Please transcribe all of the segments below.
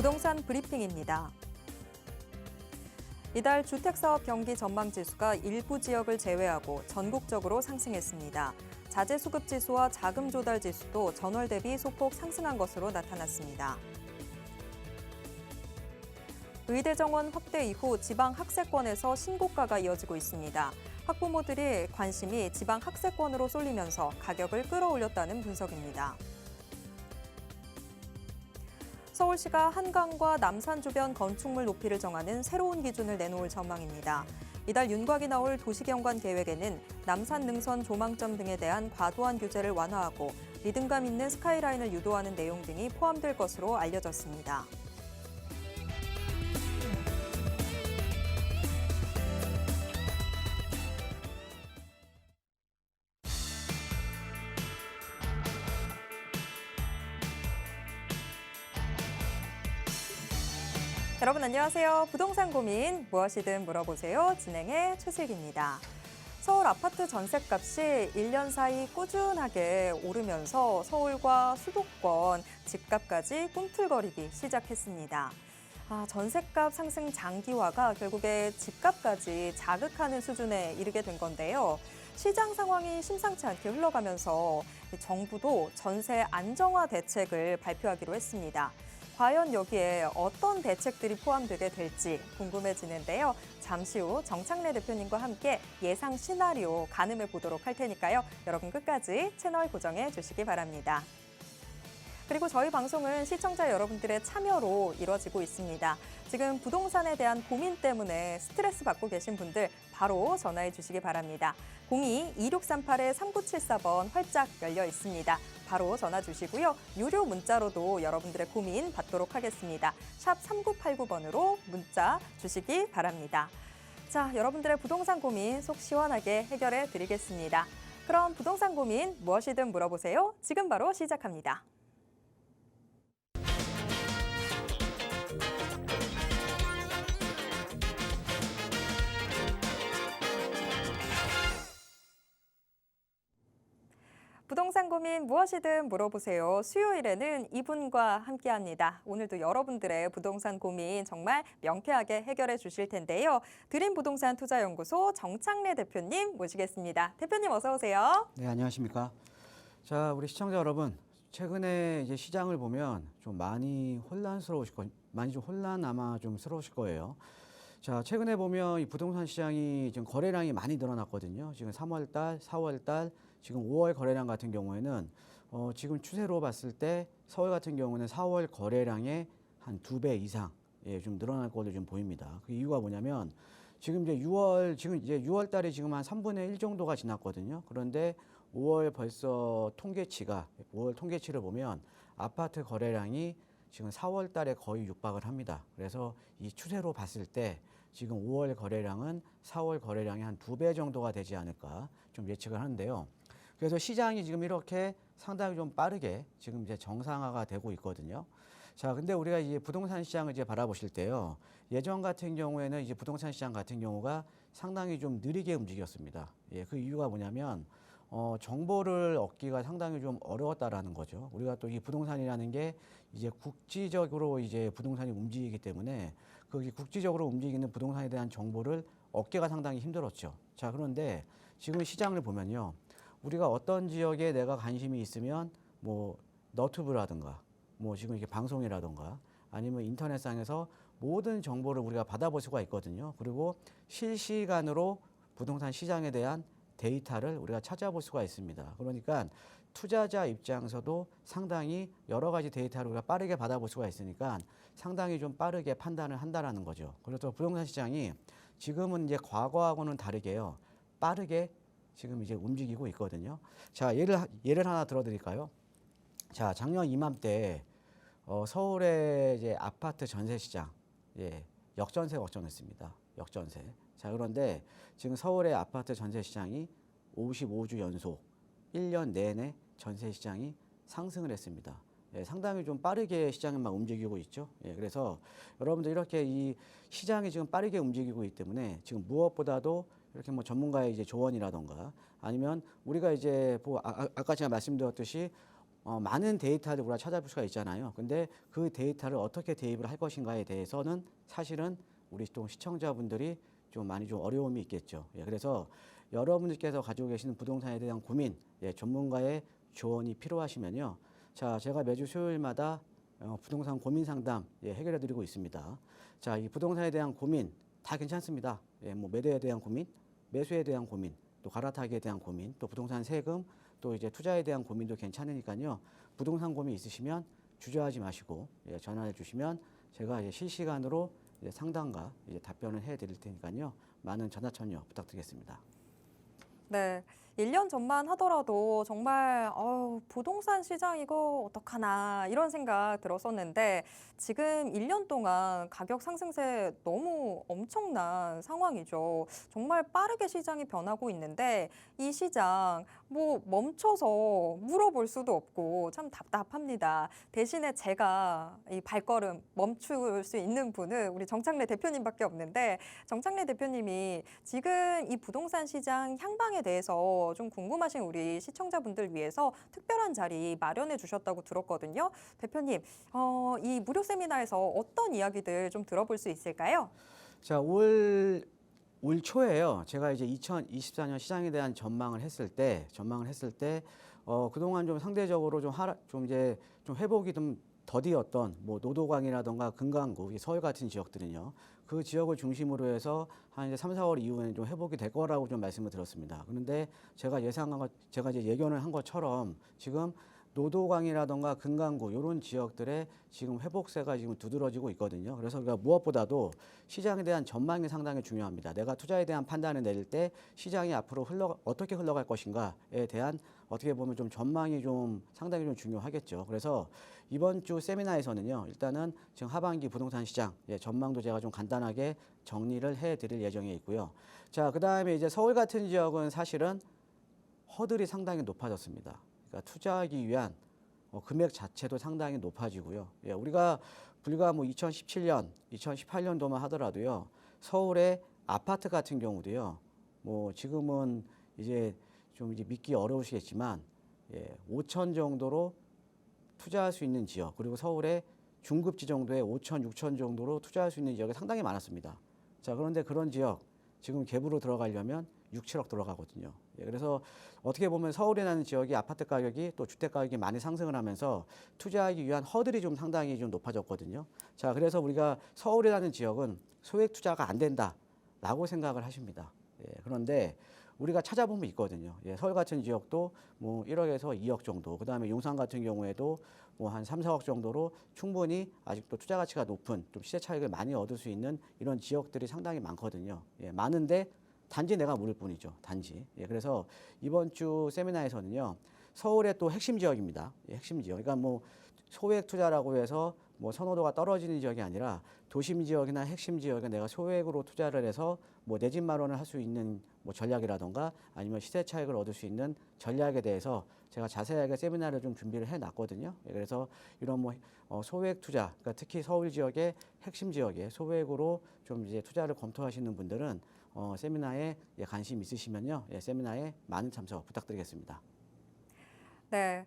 부동산 브리핑입니다. 이달 주택사업 경기 전망지수가 일부 지역을 제외하고 전국적으로 상승했습니다. 자재수급지수와 자금조달지수도 전월 대비 소폭 상승한 것으로 나타났습니다. 의대 정원 확대 이후 지방 학세권에서 신고가가 이어지고 있습니다. 학부모들이 관심이 지방 학세권으로 쏠리면서 가격을 끌어올렸다는 분석입니다. 서울시가 한강과 남산 주변 건축물 높이를 정하는 새로운 기준을 내놓을 전망입니다. 이달 윤곽이 나올 도시경관 계획에는 남산 능선 조망점 등에 대한 과도한 규제를 완화하고 리듬감 있는 스카이라인을 유도하는 내용 등이 포함될 것으로 알려졌습니다. 여러분 안녕하세요. 부동산 고민 무엇이든 물어보세요. 진행의 최슬기입니다. 서울 아파트 전셋값이 1년 사이 꾸준하게 오르면서 서울과 수도권 집값까지 꿈틀거리기 시작했습니다. 전셋값 상승 장기화가 결국에 집값까지 자극하는 수준에 이르게 된 건데요. 시장 상황이 심상치 않게 흘러가면서 정부도 전세 안정화 대책을 발표하기로 했습니다. 과연 여기에 어떤 대책들이 포함되게 될지 궁금해지는데요. 잠시 후 정창래 대표님과 함께 예상 시나리오 가늠해 보도록 할 테니까요. 여러분 끝까지 채널 고정해 주시기 바랍니다. 그리고 저희 방송은 시청자 여러분들의 참여로 이루어지고 있습니다. 지금 부동산에 대한 고민 때문에 스트레스 받고 계신 분들 바로 전화해 주시기 바랍니다. 02-2638-3974번 활짝 열려 있습니다. 바로 전화 주시고요. 유료 문자로도 여러분들의 고민 받도록 하겠습니다. 샵 3989번으로 문자 주시기 바랍니다. 자, 여러분들의 부동산 고민 속 시원하게 해결해 드리겠습니다. 그럼 부동산 고민 무엇이든 물어보세요. 지금 바로 시작합니다. 부동산 고민 무엇이든 물어보세요. 수요일에는 이분과 함께합니다. 오늘도 여러분들의 부동산 고민 정말 명쾌하게 해결해 주실 텐데요. 드림부동산 투자연구소 정창래 대표님 모시겠습니다. 대표님 어서 오세요. 네, 안녕하십니까. 자, 우리 시청자 여러분, 최근에 이제 시장을 보면 좀 많이 혼란스러우실 거예요. 자, 최근에 보면 이 부동산 시장이 지금 거래량이 많이 늘어났거든요. 지금 3월 달, 4월 달, 지금 5월 거래량 같은 경우에는 지금 추세로 봤을 때 서울 같은 경우는 4월 거래량의 한 2배 이상 좀 늘어날 걸로 좀 보입니다. 그 이유가 뭐냐면 지금 이제 6월 달에 지금 한 3분의 1 정도가 지났거든요. 그런데 5월 통계치를 보면 아파트 거래량이 지금 4월 달에 거의 육박을 합니다. 그래서 이 추세로 봤을 때 지금 5월 거래량은 4월 거래량의 한 2배 정도가 되지 않을까 좀 예측을 하는데요. 그래서 시장이 지금 이렇게 상당히 좀 빠르게 지금 이제 정상화가 되고 있거든요. 자, 근데 우리가 이제 부동산 시장을 이제 바라보실 때요. 예전 같은 경우에는 이제 부동산 시장 같은 경우가 상당히 좀 느리게 움직였습니다. 그 이유가 뭐냐면 정보를 얻기가 상당히 좀 어려웠다라는 거죠. 우리가 또 이 부동산이라는 게 이제 국지적으로 이제 부동산이 움직이기 때문에 그 국지적으로 움직이는 부동산에 대한 정보를 얻기가 상당히 힘들었죠. 자, 그런데 지금 시장을 보면요. 우리가 어떤 지역에 내가 관심이 있으면 뭐 너튜브라든가 뭐 지금 이렇게 방송이라든가 아니면 인터넷상에서 모든 정보를 우리가 받아볼 수가 있거든요. 그리고 실시간으로 부동산 시장에 대한 데이터를 우리가 찾아볼 수가 있습니다. 그러니까 투자자 입장에서도 상당히 여러 가지 데이터를 우리가 빠르게 받아볼 수가 있으니까 상당히 좀 빠르게 판단을 한다라는 거죠. 그래서 부동산 시장이 지금은 이제 과거하고는 다르게요. 빠르게 지금 이제 움직이고 있거든요. 자, 예를 하나 들어드릴까요? 자, 작년 이맘때 서울의 이제 아파트 전세 시장 역전세 걱정했습니다. 역전세. 자, 그런데 지금 서울의 아파트 전세 시장이 55주 연속 1년 내내 전세 시장이 상승을 했습니다. 상당히 좀 빠르게 시장이 막 움직이고 있죠. 그래서 여러분들 이렇게 이 시장이 지금 빠르게 움직이고 있기 때문에 지금 무엇보다도 이렇게 뭐 전문가의 이제 조언이라던가 아니면 우리가 이제 아까 제가 말씀드렸듯이 많은 데이터를 우리가 찾아볼 수가 있잖아요. 근데 그 데이터를 어떻게 대입을 할 것인가에 대해서는 사실은 우리 또 시청자분들이 좀 많이 좀 어려움이 있겠죠. 예, 그래서 여러분들께서 가지고 계시는 부동산에 대한 고민, 예, 전문가의 조언이 필요하시면요. 자, 제가 매주 수요일마다 부동산 고민 상담 예, 해결해 드리고 있습니다. 자, 이 부동산에 대한 고민 다 괜찮습니다. 예, 뭐 매도에 대한 고민, 매수에 대한 고민, 또 갈아타기에 대한 고민, 또 부동산 세금, 또 이제 투자에 대한 고민도 괜찮으니까요. 부동산 고민 있으시면 주저하지 마시고 예, 전화해 주시면 제가 이제 실시간으로 이제 상담과 이제 답변을 해 드릴 테니까요. 많은 전화 참여 부탁드리겠습니다. 네. 1년 전만 하더라도 정말 부동산 시장 이거 어떡하나 이런 생각 들었었는데 지금 1년 동안 가격 상승세 너무 엄청난 상황이죠. 정말 빠르게 시장이 변하고 있는데 이 시장 뭐 멈춰서 물어볼 수도 없고 참 답답합니다. 대신에 제가 이 발걸음 멈출 수 있는 분은 우리 정창래 대표님밖에 없는데 정창래 대표님이 지금 이 부동산 시장 향방에 대해서 좀 궁금하신 우리 시청자분들 위해서 특별한 자리 마련해 주셨다고 들었거든요. 대표님, 이 무료 세미나에서 어떤 이야기들 좀 들어볼 수 있을까요? 자, 올 초에요. 제가 이제 2024년 시장에 대한 전망을 했을 때, 그동안 좀 상대적으로 좀 이제 좀 회복이 좀 더디었던 뭐 노도광이라던가 금강구, 이 서울 같은 지역들은요. 그 지역을 중심으로 해서 한 이제 3, 4월 이후에는 좀 회복이 될 거라고 좀 말씀을 드렸습니다. 그런데 제가 이제 예견을 한 것처럼 지금 노도광이라던가 금강구 이런 지역들의 지금 회복세가 지금 두드러지고 있거든요. 그래서 우리가 무엇보다도 시장에 대한 전망이 상당히 중요합니다. 내가 투자에 대한 판단을 내릴 때 시장이 앞으로 어떻게 흘러갈 것인가에 대한 어떻게 보면 좀 전망이 좀 상당히 좀 중요하겠죠. 그래서 이번 주 세미나에서는요, 일단은 지금 하반기 부동산 시장 전망도 제가 좀 간단하게 정리를 해드릴 예정에 있고요. 자, 그 다음에 이제 서울 같은 지역은 사실은 허들이 상당히 높아졌습니다. 그러니까 투자하기 위한 금액 자체도 상당히 높아지고요. 예, 우리가 불과 뭐 2017년, 2018년도만 하더라도요. 서울의 아파트 같은 경우도요. 뭐 지금은 이제 좀 이제 믿기 어려우시겠지만 5천 정도로 투자할 수 있는 지역, 그리고 서울의 중급지 정도의 5천, 6천 정도로 투자할 수 있는 지역이 상당히 많았습니다. 자, 그런데 그런 지역 지금 갭으로 들어가려면 6, 7억 들어가거든요. 그래서 어떻게 보면 서울이라는 지역이 아파트 가격이 또 주택 가격이 많이 상승을 하면서 투자하기 위한 허들이 좀 상당히 좀 높아졌거든요. 자, 그래서 우리가 서울이라는 지역은 소액 투자가 안 된다라고 생각을 하십니다. 그런데 우리가 찾아보면 있거든요. 서울 같은 지역도 뭐 1억에서 2억 정도, 그 다음에 용산 같은 경우에도 뭐 한 3, 4억 정도로 충분히 아직도 투자 가치가 높은 좀 시세 차익을 많이 얻을 수 있는 이런 지역들이 상당히 많거든요. 많은데 단지 내가 모를 뿐이죠. 단지. 그래서 이번 주 세미나에서는요, 서울의 또 핵심 지역입니다. 핵심 지역. 그러니까 뭐 소액 투자라고 해서 뭐 선호도가 떨어지는 지역이 아니라 도심 지역이나 핵심 지역에 내가 소액으로 투자를 해서 뭐 내 집 마련을 할 수 있는 뭐 전략이라던가 아니면 시세 차익을 얻을 수 있는 전략에 대해서 제가 자세하게 세미나를 좀 준비를 해 놨거든요. 그래서 이런 뭐 소액 투자, 그러니까 특히 서울 지역의 핵심 지역에 소액으로 좀 이제 투자를 검토하시는 분들은 세미나에 관심 있으시면요. 세미나에 많은 참석 부탁드리겠습니다. 네.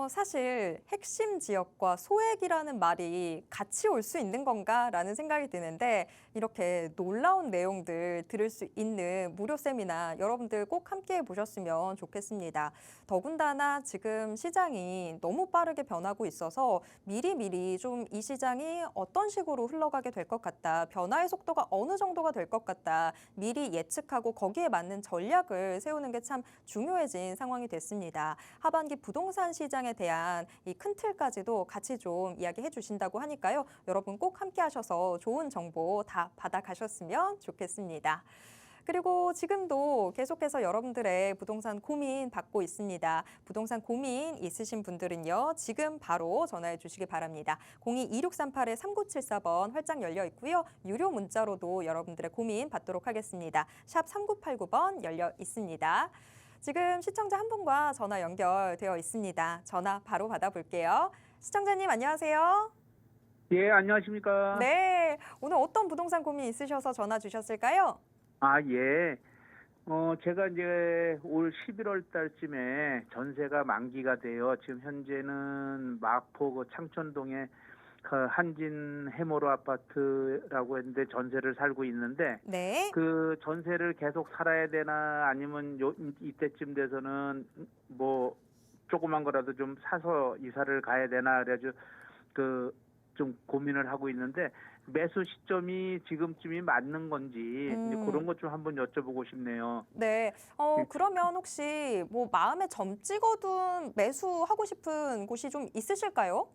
사실 핵심 지역과 소액이라는 말이 같이 올 수 있는 건가라는 생각이 드는데 이렇게 놀라운 내용들 들을 수 있는 무료 세미나 여러분들 꼭 함께 보셨으면 좋겠습니다. 더군다나 지금 시장이 너무 빠르게 변하고 있어서 미리미리 좀 이 시장이 어떤 식으로 흘러가게 될 것 같다. 변화의 속도가 어느 정도가 될 것 같다. 미리 예측하고 거기에 맞는 전략을 세우는 게 참 중요해진 상황이 됐습니다. 하반기 부동산 시장에 대한 이 큰 틀까지도 같이 좀 이야기해 주신다고 하니까요. 여러분 꼭 함께 하셔서 좋은 정보 다 받아가셨으면 좋겠습니다. 그리고 지금도 계속해서 여러분들의 부동산 고민 받고 있습니다. 부동산 고민 있으신 분들은요. 지금 바로 전화해 주시기 바랍니다. 02-2638-3974번 활짝 열려 있고요. 유료 문자로도 여러분들의 고민 받도록 하겠습니다. 샵 3989번 열려 있습니다. 지금 시청자 한 분과 전화 연결되어 있습니다. 전화 바로 받아볼게요. 시청자님 안녕하세요. 예, 안녕하십니까? 네, 오늘 어떤 부동산 고민 있으셔서 전화 주셨을까요? 아, 예. 제가 이제 올 11월 달쯤에 전세가 만기가 돼요. 지금 현재는 마포 그 창천동에 그 한진 해모로 아파트라고 했는데 전세를 살고 있는데 네. 그 전세를 계속 살아야 되나 아니면 이때쯤 돼서는 뭐 조그만 거라도 좀 사서 이사를 가야 되나 그래가지고 그 좀 고민을 하고 있는데 매수 시점이 지금쯤이 맞는 건지 이제 그런 것 좀 한번 여쭤보고 싶네요. 네. 그러면 혹시 뭐 마음에 점 찍어둔 매수하고 싶은 곳이 좀 있으실까요?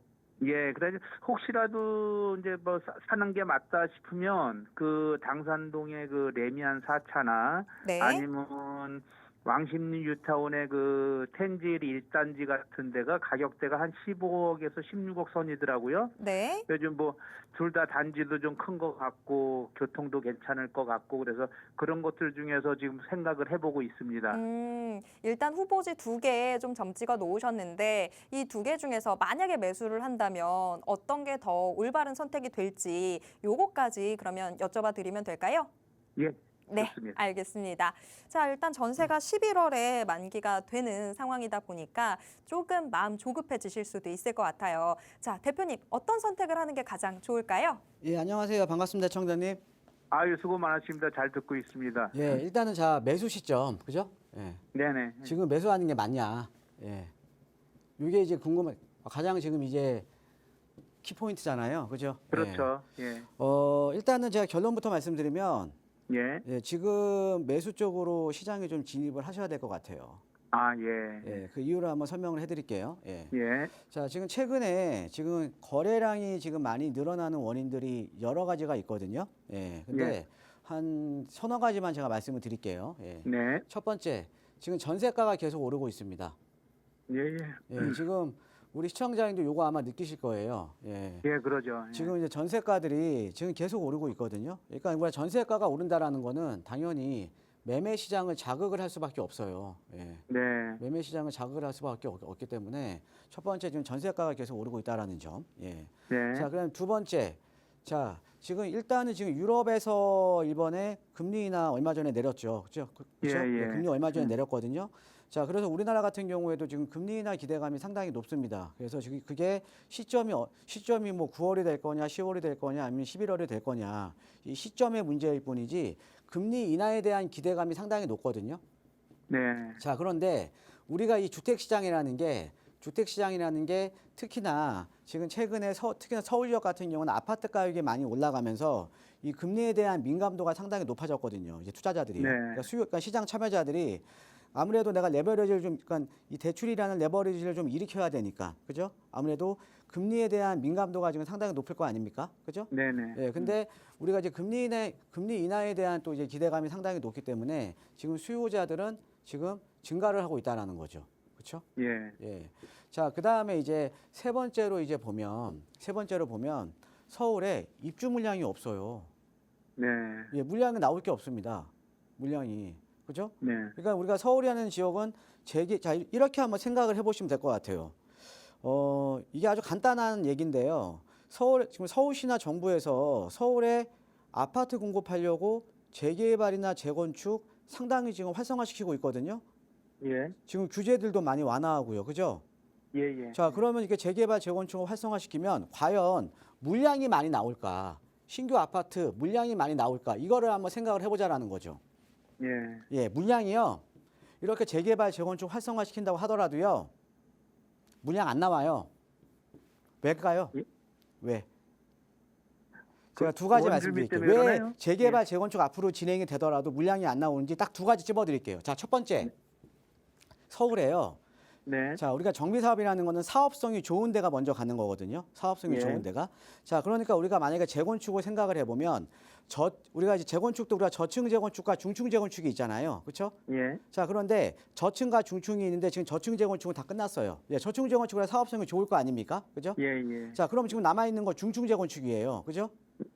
예, 그래서 혹시라도 이제 뭐 사는 게 맞다 싶으면 그 당산동의 그 레미안 4차나 네. 아니면 왕십리 뉴타운의 그 텐질 1단지 같은 데가 가격대가 한 15억에서 16억 선이더라고요. 네. 요즘 뭐 둘 다 단지도 좀 큰 것 같고 교통도 괜찮을 것 같고 그래서 그런 것들 중에서 지금 생각을 해보고 있습니다. 일단 후보지 두 개 좀 점 찍어 놓으셨는데 이 두 개 중에서 만약에 매수를 한다면 어떤 게 더 올바른 선택이 될지 요거까지 그러면 여쭤봐 드리면 될까요? 예, 네, 좋습니다. 알겠습니다. 자, 일단 전세가 11월에 만기가 되는 상황이다 보니까 조금 마음 조급해지실 수도 있을 것 같아요. 자, 대표님 어떤 선택을 하는 게 가장 좋을까요? 예, 안녕하세요. 반갑습니다, 청자님. 아유, 수고 많으십니다. 잘 듣고 있습니다. 예, 일단은 자 매수 시점, 그죠? 예, 네네. 지금 매수하는 게 맞냐? 예, 이게 이제 궁금해. 가장 지금 이제 키 포인트잖아요, 그죠? 그렇죠. 예. 예. 일단은 제가 결론부터 말씀드리면, 예. 예, 지금 매수 쪽으로 시장에 좀 진입을 하셔야 될 것 같아요. 아, 예. 예, 그 이유를 한번 설명을 해드릴게요. 예. 예. 자, 지금 최근에 지금 거래량이 지금 많이 늘어나는 원인들이 여러 가지가 있거든요. 예, 근데 예. 한 서너 가지만 제가 말씀을 드릴게요. 예. 네. 첫 번째, 지금 전세가가 계속 오르고 있습니다. 예, 예. 예, 지금 우리 시청자님도 요거 아마 느끼실 거예요. 예. 예, 그러죠. 예. 지금 이제 전세가들이 지금 계속 오르고 있거든요. 그러니까 우리가 전세가가 오른다라는 거는 당연히 매매 시장을 자극을 할 수밖에 없어요. 예. 네. 매매 시장을 자극을 할 수밖에 없기 때문에 첫 번째 지금 전세가가 계속 오르고 있다라는 점. 예. 네. 자, 그럼 두 번째. 자, 지금 일단은 지금 유럽에서 이번에 금리 인하 얼마 전에 내렸죠. 그죠? 그죠? 예, 예. 금리 얼마 전에 내렸거든요. 자, 그래서 우리나라 같은 경우에도 지금 금리 인하 기대감이 상당히 높습니다. 그래서 지금 그게 시점이 뭐 9월이 될 거냐, 10월이 될 거냐, 아니면 11월이 될 거냐. 이 시점의 문제일 뿐이지 금리 인하에 대한 기대감이 상당히 높거든요. 네. 자, 그런데 우리가 이 주택시장이라는 게 특히나 지금 최근에 특히나 서울역 같은 경우는 아파트 가격이 많이 올라가면서 이 금리에 대한 민감도가 상당히 높아졌거든요. 이제 투자자들이. 네. 그러니까 시장 참여자들이 아무래도 내가 레버리지를 좀, 그러니까 이 대출이라는 레버리지를 좀 일으켜야 되니까, 그죠? 아무래도 금리에 대한 민감도가 지금 상당히 높을 거 아닙니까? 그죠? 네네. 예, 근데 우리가 이제 금리 인하에 대한 또 이제 기대감이 상당히 높기 때문에 지금 수요자들은 지금 증가를 하고 있다라는 거죠. 그렇죠? 예. 예. 자, 그다음에 이제 세 번째로 보면 서울에 입주 물량이 없어요. 네. 예, 물량이 나올 게 없습니다. 물량이. 그죠? 네. 그러니까 우리가 서울이라는 지역은 자, 이렇게 한번 생각을 해 보시면 될 것 같아요. 이게 아주 간단한 얘기인데요. 지금 서울시나 정부에서 서울에 아파트 공급하려고 재개발이나 재건축 상당히 지금 활성화시키고 있거든요. 예. 지금 규제들도 많이 완화하고요. 그죠? 예, 예. 자, 그러면 이게 재개발, 재건축을 활성화시키면 과연 물량이 많이 나올까? 신규 아파트 물량이 많이 나올까? 이거를 한번 생각을 해보자라는 거죠. 예. 예, 물량이요. 이렇게 재개발, 재건축 활성화시킨다고 하더라도요. 물량 안 나와요. 왜일까요? 예? 왜? 제가 두 가지 원주민 말씀드릴게요. 때문에 왜 그러나요? 재개발, 재건축 앞으로 진행이 되더라도 물량이 안 나오는지 딱 두 가지 찝어드릴게요. 자, 첫 번째. 서울에요. 네. 자, 우리가 정비사업이라는 거는 사업성이 좋은 데가 먼저 가는 거거든요. 사업성이 예. 좋은 데가. 자, 그러니까 우리가 만약에 재건축을 생각을 해보면 우리가 이제 재건축도 우리가 저층 재건축과 중층 재건축이 있잖아요. 그렇죠? 예. 자, 그런데 저층과 중층이 있는데 지금 저층 재건축은 다 끝났어요. 예, 저층 재건축이라 사업성이 좋을 거 아닙니까? 그죠? 예, 예. 자, 그럼 지금 남아 있는 거 중층 재건축이에요. 그죠?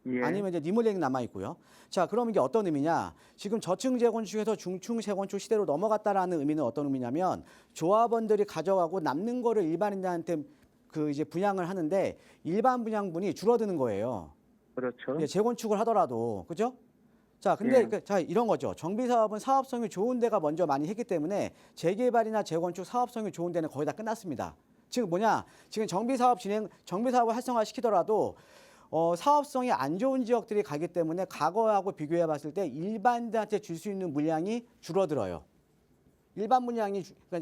예. 아니면 이제 리모델링 남아 있고요. 자, 그럼 이게 어떤 의미냐? 지금 저층 재건축에서 중층 재건축 시대로 넘어갔다라는 의미는 어떤 의미냐면 조합원들이 가져가고 남는 거를 일반인들한테 그 이제 분양을 하는데 일반 분양분이 줄어드는 거예요. 그렇죠. 예, 재건축을 하더라도. 그죠? 자, 근데 예. 자 이런 거죠. 정비 사업은 사업성이 좋은 데가 먼저 많이 했기 때문에 재개발이나 재건축 사업성이 좋은 데는 거의 다 끝났습니다. 지금 뭐냐? 지금 정비 사업을 활성화 시키더라도 사업성이 안 좋은 지역들이 가기 때문에 과거하고 비교해 봤을 때 일반인들한테 줄 수 있는 물량이 줄어들어요. 그러니까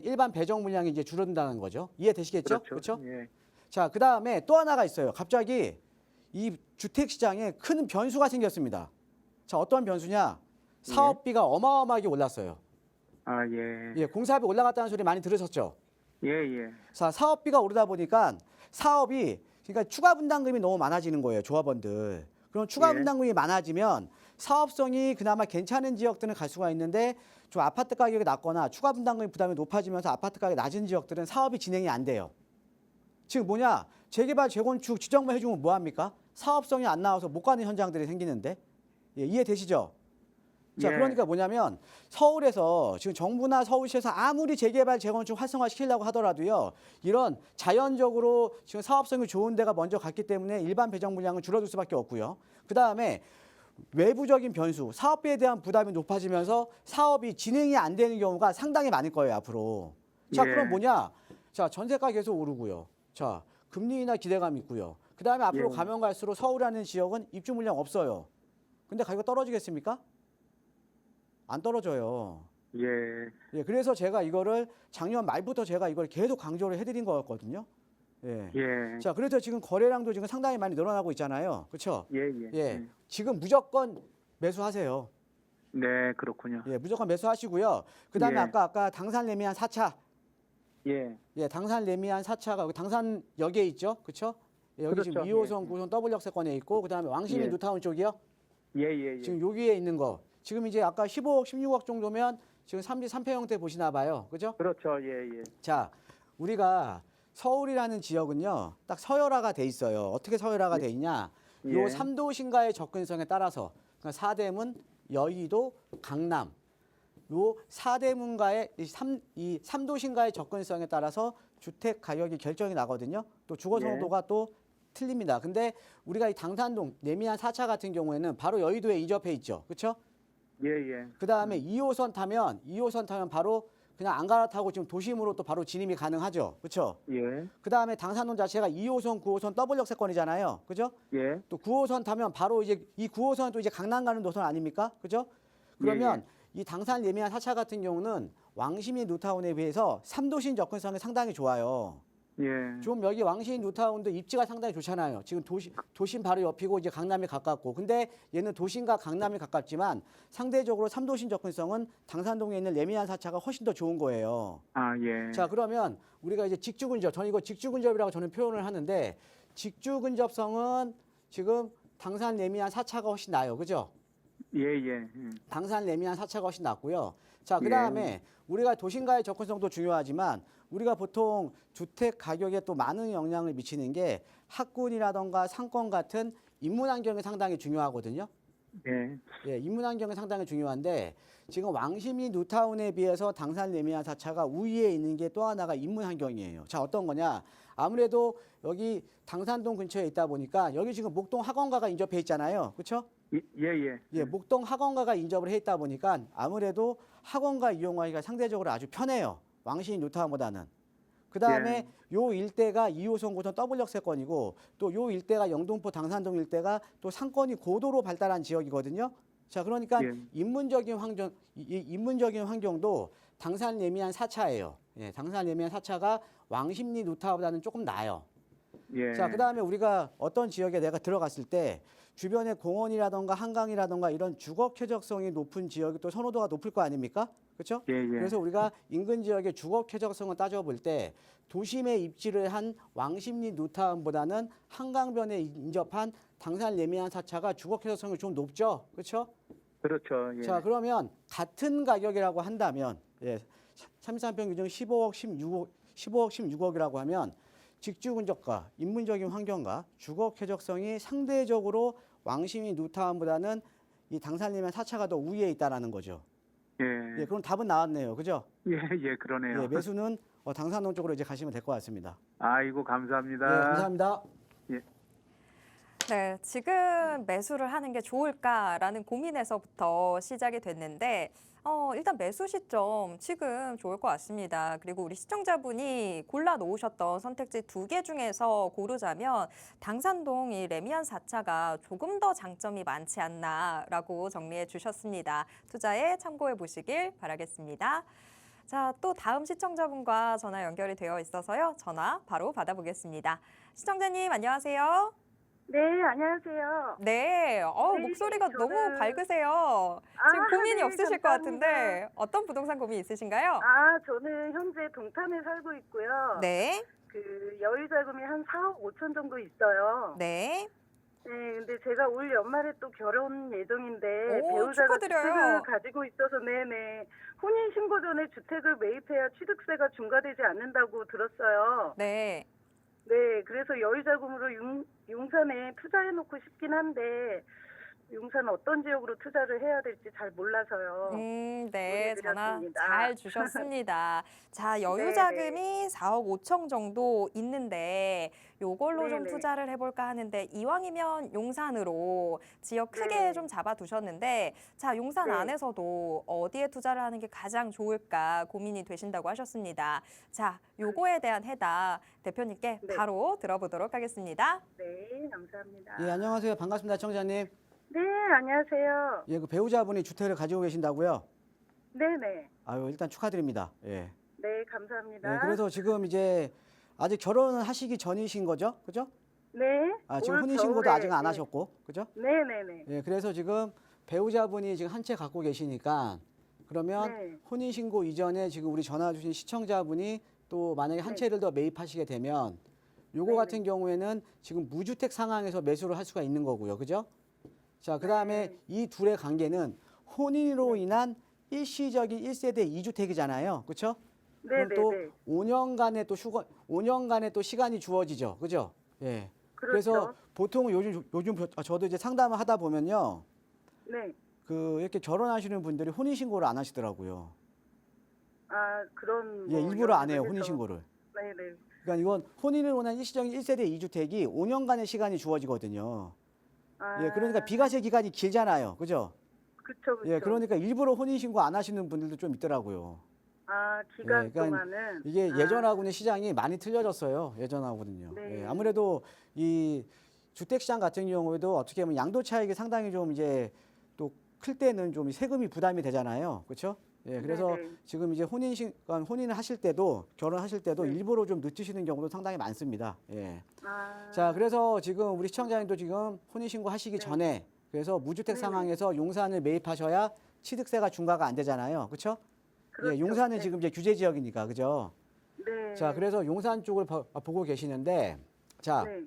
일반 배정 물량이 이제 줄어든다는 거죠. 이해되시겠죠? 그렇죠. 그렇죠? 예. 자, 그다음에 또 하나가 있어요. 갑자기 이 주택 시장에 큰 변수가 생겼습니다. 자, 어떤 변수냐? 사업비가 어마어마하게 올랐어요. 아, 예. 예, 공사비 올라갔다는 소리 많이 들으셨죠? 예, 예. 자, 사업비가 오르다 보니까 그러니까 추가 분담금이 너무 많아지는 거예요, 조합원들. 그럼 추가 예. 분담금이 많아지면 사업성이 그나마 괜찮은 지역들은 갈 수가 있는데 좀 아파트 가격이 낮거나 추가 분담금이 부담이 높아지면서 아파트 가격이 낮은 지역들은 사업이 진행이 안 돼요. 지금 뭐냐? 재개발, 재건축 지정만 해주면 뭐합니까? 사업성이 안 나와서 못 가는 현장들이 생기는데. 예, 이해되시죠? 자, 예. 그러니까 뭐냐면 서울에서 지금 정부나 서울시에서 아무리 재개발, 재건축 활성화 시키려고 하더라도요. 이런 자연적으로 지금 사업성이 좋은 데가 먼저 갔기 때문에 일반 배정 물량은 줄어들 수밖에 없고요. 그다음에 외부적인 변수, 사업비에 대한 부담이 높아지면서 사업이 진행이 안 되는 경우가 상당히 많을 거예요, 앞으로. 자, 예. 그럼 뭐냐? 자, 전세가 계속 오르고요. 자, 금리 인하 기대감이 있고요. 그다음에 앞으로 예. 가면 갈수록 서울이라는 지역은 입주 물량 없어요. 근데 가격 떨어지겠습니까? 안 떨어져요. 예. 예, 그래서 제가 이거를 작년 말부터 제가 이걸 계속 강조를 해드린 거였거든요. 예. 예. 자, 그래서 지금 거래량도 지금 상당히 많이 늘어나고 있잖아요. 그렇죠? 예, 예. 예. 지금 무조건 매수하세요. 네, 그렇군요. 예, 무조건 매수하시고요. 그다음에 예. 아까 당산 레미안 4차. 예. 예, 당산 레미안 4차가 여기 당산역에 있죠. 그렇죠? 예, 여기 지금 그렇죠. 2호선, 9호선 더블 역세권에 있고 그다음에 왕십리 예. 뉴타운 쪽이요. 예, 예, 예. 지금 여기에 있는 거. 지금 이제 아까 15억, 16억 정도면 지금 3지 3패 형태 보시나 봐요. 그죠? 그렇죠. 예, 예. 자, 우리가 서울이라는 지역은요. 딱 서열화가 돼 있어요. 어떻게 서열화가 돼 있냐? 예. 요 3도신가의 접근성에 따라서 그러니까 사대문, 여의도, 강남 요 사대문과의 이 3도신가의 접근성에 따라서 주택 가격이 결정이 나거든요. 또 주거 선호도가 또 틀립니다. 근데 우리가 이 당산동 레미안 4차 같은 경우에는 바로 여의도에 인접해 있죠. 그렇죠? 예, 예. 그다음에 2호선 타면 바로 그냥 안 갈아타고 지금 도심으로 또 바로 진입이 가능하죠. 그렇죠? 예. 그다음에 당산동 자체가 2호선, 9호선 더블 역세권이잖아요. 그죠? 예. 또 9호선 타면 바로 이제 이 9호선은 또 이제 강남 가는 노선 아닙니까? 그죠? 그러면 이 당산 레미안 4차 같은 경우는 왕십리 뉴타운에 비해서 3도심 접근성이 상당히 좋아요. 예. 좀 여기 왕십리 뉴타운도 입지가 상당히 좋잖아요. 지금 도심 바로 옆이고 이제 강남이 가깝고. 근데 얘는 도심과 강남이 가깝지만 상대적으로 3도심 접근성은 당산동에 있는 레미안 4차가 훨씬 더 좋은 거예요. 아, 예. 자, 그러면 우리가 이제 직주근접, 저는 이거 직주근접이라고 저는 표현을 하는데 직주근접성은 지금 당산 레미안 4차가 훨씬 나아요. 그죠? 예, 예. 당산 레미안 4차가 훨씬 낫고요. 자, 그다음에 우리가 도심과의 접근성도 중요하지만 우리가 보통 주택 가격에 또 많은 영향을 미치는 게 학군이라던가 상권 같은 인문 환경이 상당히 중요하거든요. 예. 예, 인문 환경이 상당히 중요한데 지금 왕십리 뉴타운에 비해서 당산 레미안 4차가 우위에 있는 게 또 하나가 인문 환경이에요. 자, 어떤 거냐? 아무래도 여기 당산동 근처에 있다 보니까 여기 지금 목동 학원가가 인접해 있잖아요. 그렇죠? 예, 예. 예, 목동 학원가가 인접을 해 있다 보니까 아무래도 학원가 이용하기가 상대적으로 아주 편해요. 왕십리 뉴타운보다는. 그다음에 요 일대가 2호선 고선 더블 역세권이고 또 요 일대가 영등포 당산동 일대가 또 상권이 고도로 발달한 지역이거든요. 자, 그러니까 인문적인 환경도 당산 레미안 4차예요. 예, 당산 레미안 4차가 왕십리 뉴타운보다는 조금 나아요. 예. 자, 그다음에 우리가 어떤 지역에 내가 들어갔을 때 주변에 공원이라던가 한강이라던가 이런 주거 쾌적성이 높은 지역이 또 선호도가 높을 거 아닙니까? 그렇죠? 예, 예. 그래서 우리가 인근 지역의 주거 쾌적성을 따져볼 때 도심에 입지를 한 왕십리 뉴타운보다는 한강변에 인접한 당산 레미안 4차가 주거 쾌적성이 좀 높죠? 그렇죠? 그렇죠. 예. 자, 그러면 같은 가격이라고 한다면 33평 규정 15억 16억이라고 하면 직주 근접과 인문적인 환경과 주거 쾌적성이 상대적으로 왕십리 뉴타운보다는 이 당산 레미안 4차가 더 우위에 있다라는 거죠. 예. 예, 그럼 답은 나왔네요. 그죠? 예, 예, 그러네요. 예, 매수는 당산동 쪽으로 이제 가시면 될 것 같습니다. 아이고, 감사합니다. 예, 감사합니다. 네, 지금 매수를 하는 게 좋을까라는 고민에서부터 시작이 됐는데, 일단 매수 시점 지금 좋을 것 같습니다. 그리고 우리 시청자분이 골라 놓으셨던 선택지 2개 중에서 고르자면 당산동 이 레미안 4차가 조금 더 장점이 많지 않나라고 정리해 주셨습니다. 투자에 참고해 보시길 바라겠습니다. 자, 또 다음 시청자분과 전화 연결이 되어 있어서요. 전화 바로 받아보겠습니다. 시청자님, 안녕하세요. 네, 안녕하세요. 네, 네, 목소리가 너무 저는 밝으세요. 지금 아, 고민이 네, 없으실 것 감사합니다. 같은데 어떤 부동산 고민 있으신가요? 저는 현재 동탄에 살고 있고요. 네, 그 여유 자금이 한 4억 5천 정도 있어요. 네. 네, 근데 제가 올 연말에 또 결혼 예정인데 오, 배우자가 축하드려요. 주택을 가지고 있어서 네네. 혼인 신고 전에 주택을 매입해야 취득세가 중과되지 않는다고 들었어요. 네. 네, 그래서 여유 자금으로 용산에 투자해놓고 싶긴 한데 용산 어떤 지역으로 투자를 해야 될지 잘 몰라서요. 네, 전화 문의드렸습니다. 잘 주셨습니다. 자, 여유 네네. 자금이 4억 5천 정도 있는데 요걸로 좀 네네. 투자를 해볼까 하는데 이왕이면 용산으로 지역 크게 네. 좀 잡아두셨는데 자, 용산 네. 안에서도 어디에 투자를 하는 게 가장 좋을까 고민이 되신다고 하셨습니다. 자, 요거에 대한 해답 대표님께 네. 바로 들어보도록 하겠습니다. 네, 감사합니다. 예, 안녕하세요. 반갑습니다, 청자님. 네, 안녕하세요. 예, 그 배우자분이 주택을 가지고 계신다고요? 네네. 아유, 일단 축하드립니다. 예. 네, 감사합니다. 예, 그래서 지금 이제 아직 결혼을 하시기 전이신 거죠? 그죠? 네. 지금 올 혼인신고도 겨울에, 아직 안 네. 하셨고, 그죠? 네네네. 예, 그래서 지금 배우자분이 지금 한 채 갖고 계시니까 그러면 네. 혼인신고 이전에 지금 우리 전화 주신 시청자분이 또 만약에 한 네. 채를 더 매입하시게 되면 요거 네네. 같은 경우에는 지금 무주택 상황에서 매수를 할 수가 있는 거고요. 그죠? 자, 그 다음에 네. 이 둘의 관계는 혼인으로 인한 일시적인 1세대 2주택이잖아요. 그렇죠? 그럼 또 네네네. 5년간의 또 5년간의 또 시간이 주어지죠. 그죠? 예. 그래서 그렇죠. 보통 요즘 저도 이제 상담을 하다 보면요. 네. 그 이렇게 결혼하시는 분들이 혼인 신고를 안 하시더라고요. 그런 예, 뭐 일부러 안 연습을 해요, 해서. 혼인 신고를. 네네. 그러니까 이건 혼인으로 인한 일시적인 1세대 2주택이 5년간의 시간이 주어지거든요. 예, 그러니까 비과세 기간이 길잖아요. 그죠? 그쵸. 예, 그러니까 일부러 혼인 신고 안 하시는 분들도 좀 있더라고요. 기간 예, 그러니까 동안은. 이게 예전하고는 시장이 많이 틀려졌어요. 예전하고는요. 네. 예, 아무래도 이 주택시장 같은 경우에도 어떻게 보면 양도 차익이 상당히 좀 이제 또 클 때는 좀 세금이 부담이 되잖아요. 그렇죠? 예, 그래서 네네. 지금 이제 혼인을 하실 때도 결혼하실 때도 네. 일부러 좀 늦추시는 경우도 상당히 많습니다. 예. 아, 자, 그래서 지금 우리 시청자님도 지금 혼인신고 하시기 네. 전에 그래서 무주택 네네. 상황에서 용산을 매입하셔야 취득세가 중과가 안 되잖아요. 그렇죠? 그렇죠. 예, 용산은 네. 지금 이제 규제 지역이니까, 그죠? 네. 자, 그래서 용산 쪽을 보고 계시는데, 자, 네.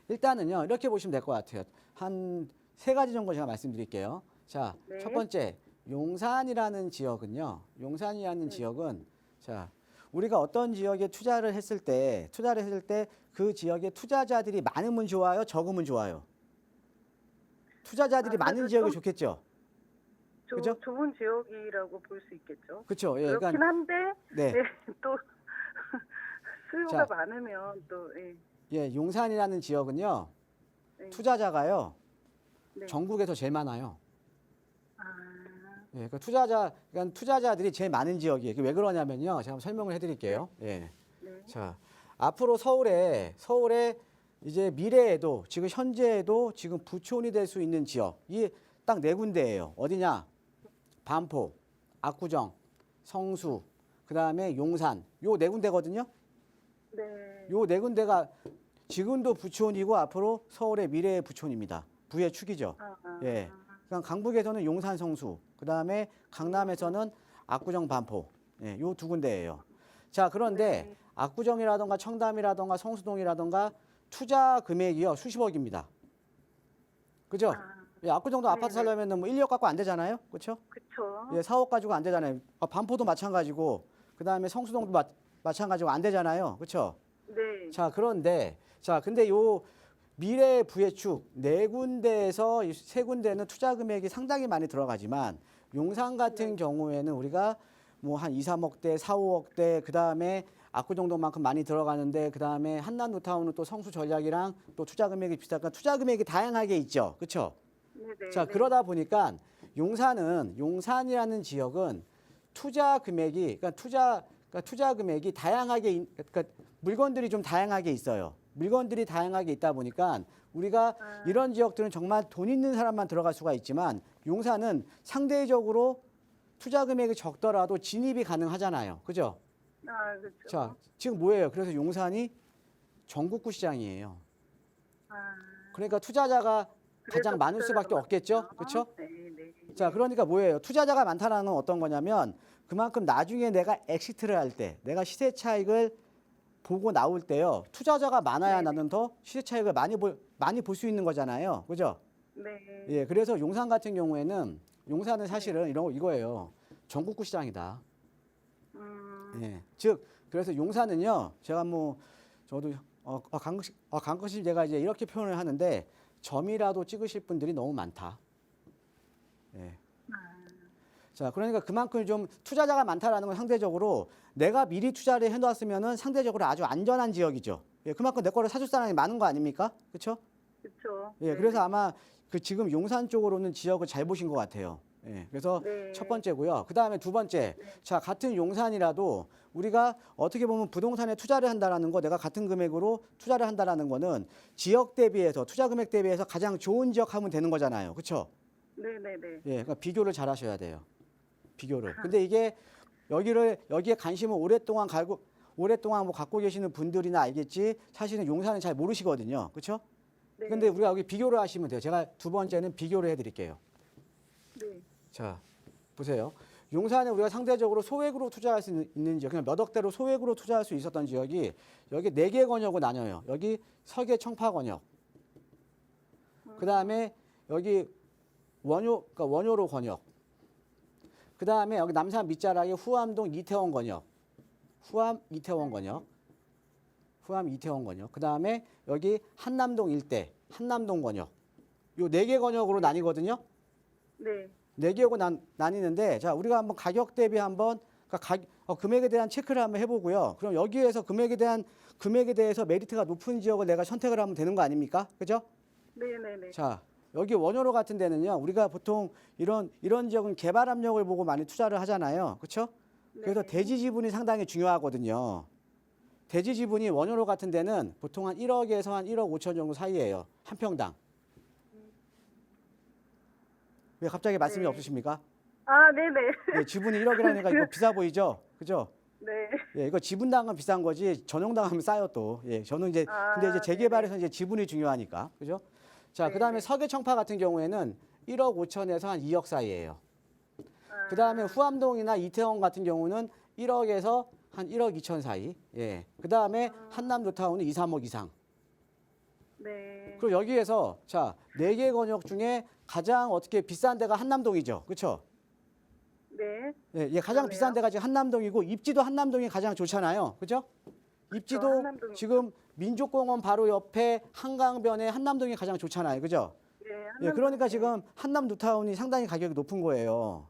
일단은요, 이렇게 보시면 될 것 같아요. 한 3가지 정도 제가 말씀드릴게요. 자, 네. 첫 번째, 용산이라는 지역은요, 용산이라는 네. 지역은, 자, 우리가 어떤 지역에 투자를 했을 때 그 지역에 투자자들이 많으면 좋아요, 적으면 좋아요? 투자자들이 많은 그래도 지역이 좀 좋겠죠? 그죠? 좋은 지역이라고 볼 수 있겠죠. 그렇죠. 예, 그렇긴 그러니까, 한데 네. 또 수요가 자. 많으면 또 예, 용산이라는 지역은요, 네. 투자자가요, 네. 전국에서 제일 많아요. 아, 예, 그러니까 투자자들이 제일 많은 지역이에요. 이게 왜 그러냐면요, 제가 한번 설명을 해드릴게요. 예, 네. 자, 앞으로 서울에 이제 미래에도 지금 현재에도 지금 부촌이 될 수 있는 지역, 이 딱 4군데예요. 어디냐? 반포, 압구정, 성수, 그 다음에 용산, 요 4군데거든요. 네. 요 4군데가 지금도 부촌이고 앞으로 서울의 미래의 부촌입니다. 부의 축이죠. 예. 그러니까 강북에서는 용산 성수, 그 다음에 강남에서는 압구정 반포, 예, 요 2군데예요. 자, 그런데 네. 압구정이라던가 청담이라던가 성수동이라던가 투자 금액이요 수십억입니다. 그죠? 예, 압구정도 아파트 네네. 살려면 뭐 1억 갖고 안 되잖아요, 그렇죠? 그쵸. 예, 4억 가지고 안 되잖아요. 반포도 마찬가지고, 그 다음에 성수동도 마찬가지고 안 되잖아요, 그렇죠? 네. 자, 근데 요 미래 부예축 4군데에서 이 3군데는 투자 금액이 상당히 많이 들어가지만 용산 같은 경우에는 우리가 뭐 한 2, 3억대, 4, 5억대, 그 다음에 압구정동만큼 많이 들어가는데 그다음에 한남 뉴타운은 또 성수 전략이랑 또 투자 금액이 비슷하니까 투자 금액이 다양하게 있죠. 그렇죠? 네네. 자, 그러다 보니까 용산이라는 지역은 투자 금액이 투자 금액이 다양하게 그러니까 물건들이 좀 다양하게 있어요. 물건들이 다양하게 있다 보니까 우리가 이런 지역들은 정말 돈 있는 사람만 들어갈 수가 있지만 용산은 상대적으로 투자 금액이 적더라도 진입이 가능하잖아요. 그죠? 그렇죠. 자, 지금 뭐예요? 그래서 용산이 전국구 시장이에요. 그러니까 투자자가 가장 많을 수밖에 없겠죠? 그렇죠? 네. 자, 그러니까 뭐예요? 투자자가 많다는 건 어떤 거냐면 그만큼 나중에 내가 엑시트를 할 때 내가 시세 차익을 보고 나올 때요. 투자자가 많아야 나는 더 시세 차익을 많이 볼 수 있는 거잖아요. 그죠? 네. 예, 그래서 용산 같은 경우에는 용산은 사실은 이거예요. 전국구 시장이다. 예, 즉 그래서 용산은요. 제가 저도 가끔씩 제가 이제 이렇게 표현을 하는데 점이라도 찍으실 분들이 너무 많다. 예. 자, 그러니까 그만큼 좀 투자자가 많다라는 건 상대적으로 내가 미리 투자를 해놨으면은 상대적으로 아주 안전한 지역이죠. 예, 그만큼 내 거를 사줄 사람이 많은 거 아닙니까? 그렇죠? 그렇죠. 예, 그래서 아마 지금 용산 쪽으로는 지역을 잘 보신 것 같아요. 예, 그래서 네. 첫 번째고요. 그 다음에 두 번째, 자, 같은 용산이라도 우리가 어떻게 보면 부동산에 투자를 한다라는 거, 내가 같은 금액으로 투자를 한다라는 거는 지역 대비해서 투자 금액 대비해서 가장 좋은 지역 하면 되는 거잖아요. 그렇죠? 네네네. 예, 그러니까 비교를 잘 하셔야 돼요. 비교를. 근데 이게 여기에 관심을 오랫동안 갖고 계시는 분들이나 알겠지 사실은 용산은 잘 모르시거든요. 그렇죠? 네. 근데 우리가 여기 비교를 하시면 돼요. 제가 두 번째는 비교를 해드릴게요. 네. 자, 보세요. 용산에 우리가 상대적으로 소액으로 투자할 수 있는 지역, 그냥 몇 억대로 소액으로 투자할 수 있었던 지역이 여기 4개 권역으로 나뉘어요. 여기 서계 청파 권역. 그 다음에 여기 그러니까 원효로 권역. 그 다음에 여기 남산 밑자락에 후암동 이태원 권역. 후암 이태원 권역. 그 다음에 여기 한남동 일대, 한남동 권역. 요 4개 권역으로 나뉘거든요. 네. 4개고 나뉘는데, 자, 우리가 한번 가격 대비 금액에 대한 체크를 한번 해보고요. 그럼 여기에서 금액에 대해서 메리트가 높은 지역을 내가 선택을 하면 되는 거 아닙니까? 그죠? 네네네. 자, 여기 원효로 같은 데는요, 우리가 보통 이런 지역은 개발 압력을 보고 많이 투자를 하잖아요. 그렇죠? 그래서 네. 대지 지분이 상당히 중요하거든요. 대지 지분이 원효로 같은 데는 보통 한 1억에서 한 1억 5천 정도 사이예요. 한 평당. 왜 갑자기 말씀이 네. 없으십니까? 네네. 예, 지분이 1억이라니까 이거 비싸 보이죠? 그죠? 네. 예, 이거 지분당은 비싼 거지 전용당 하면 싸요 또. 예, 저는 근데 이제 재개발에서 이제 지분이 중요하니까. 그죠? 자, 그다음에 서계 청파 같은 경우에는 1억 5천에서 한 2억 사이예요. 그다음에 후암동이나 이태원 같은 경우는 1억에서 한 1억 2천 사이. 예. 그다음에 한남 뉴타운은 2, 3억 이상. 네. 그리고 여기에서 자, 4개 권역 중에 가장 어떻게 비싼 데가 한남동이죠. 그렇죠? 네. 예, 가장 그러네요. 비싼 데가 지금 한남동이고 입지도 한남동이 가장 좋잖아요. 그죠? 입지도 한남동이 지금 민족공원 바로 옆에 한강변에 한남동이 가장 좋잖아요. 그죠? 네. 예, 그러니까 지금 한남 뉴타운이 상당히 가격이 높은 거예요.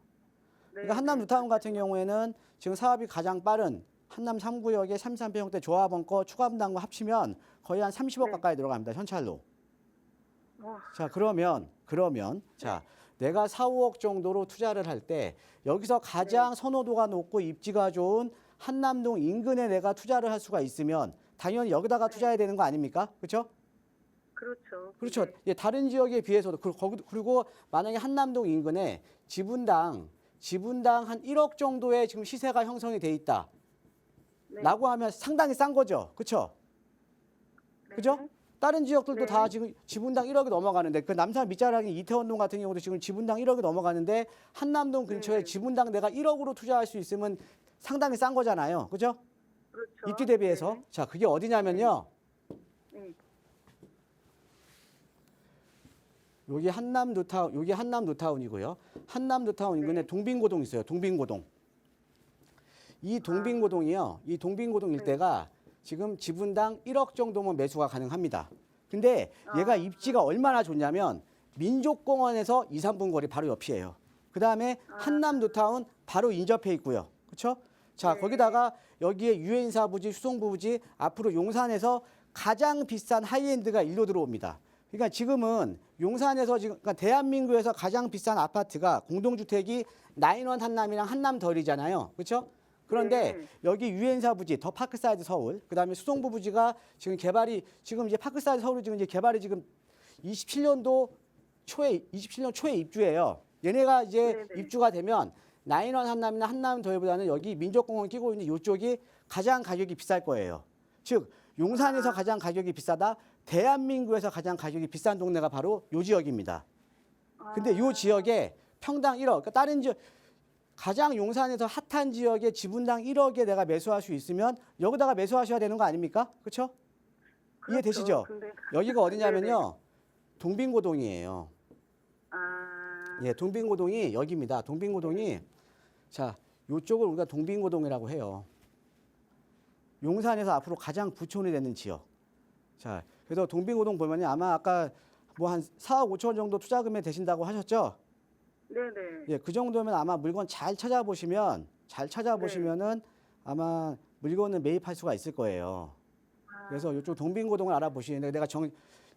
그러니까 한남 뉴타운 같은 경우에는 지금 사업이 가장 빠른 한남 3구역의 33평대 조합원거 추가 분담금 합치면 거의 한 30억 네. 가까이 들어갑니다. 현찰로. 와. 자, 그러면 자, 내가 4, 5억 정도로 투자를 할 때 여기서 가장 선호도가 높고 입지가 좋은 한남동 인근에 내가 투자를 할 수가 있으면 당연히 여기다가 투자해야 되는 거 아닙니까? 그렇죠? 그렇죠. 그렇죠. 네. 예, 다른 지역에 비해서도 그리고 만약에 한남동 인근에 지분당 한 1억 정도의 지금 시세가 형성이 돼 있다. 네. 라고 하면 상당히 싼 거죠. 그렇죠? 네. 그죠? 다른 지역들도 네. 다 지금 지분당 1억이 넘어가는데 그 남산 밑자락인 이태원동 같은 경우도 지금 지분당 1억이 넘어가는데 한남동 근처에 네. 지분당 내가 1억으로 투자할 수 있으면 상당히 싼 거잖아요. 그죠? 그렇죠. 입지 대비해서. 네. 자, 그게 어디냐면요. 네. 여기 한남 뉴타운이고요. 한남 뉴타운 인근에 동빙고동 있어요. 동빙고동. 이 동빙고동이요. 이 동빙고동 일대가 지금 지분당 1억 정도면 매수가 가능합니다. 근데 얘가 입지가 얼마나 좋냐면 민족공원에서 2, 3분 거리 바로 옆이에요. 그다음에 한남 뉴타운 바로 인접해 있고요. 그렇죠? 자, 네. 거기다가 여기에 유엔사 부지, 수송부 부지, 앞으로 용산에서 가장 비싼 하이엔드가 일로 들어옵니다. 그러니까 지금은 용산에서 지금 그러니까 대한민국에서 가장 비싼 아파트가 공동주택이 나인원 한남이랑 한남 덜이잖아요. 그렇죠? 그런데 네. 여기 유엔사 부지, 더 파크사이드 서울, 그다음에 수송부 부지가 지금 개발이 지금 이제 파크사이드 서울이 지금 이제 개발이 지금 27년 초에 입주해요. 얘네가 이제 네네. 입주가 되면 나인원 한남이나 한남 더위보다는 여기 민족공원 끼고 있는 이쪽이 가장 가격이 비쌀 거예요. 즉 용산에서 가장 가격이 비싸다. 대한민국에서 가장 가격이 비싼 동네가 바로 요 지역입니다. 근데 요 지역에 평당 1억, 그러니까 다른 지역 가장 용산에서 핫한 지역에 지분당 1억에 내가 매수할 수 있으면 여기다가 매수하셔야 되는 거 아닙니까? 그렇죠? 이해되시죠? 근데 여기가 어디냐면요. 동빙고동이에요. 아, 예, 동빙고동이 여기입니다. 동빙고동이 자, 요쪽을 우리가 동빙고동이라고 해요. 용산에서 앞으로 가장 부촌이 되는 지역. 자, 그래서 동빙고동 보면 아마 아까 뭐 한 4억 5천 정도 투자금에 되신다고 하셨죠? 네네. 예, 그 정도면 아마 물건 잘 찾아보시면은 아마 물건을 매입할 수가 있을 거예요. 그래서 이쪽 동빙고동을 알아보시는데 내가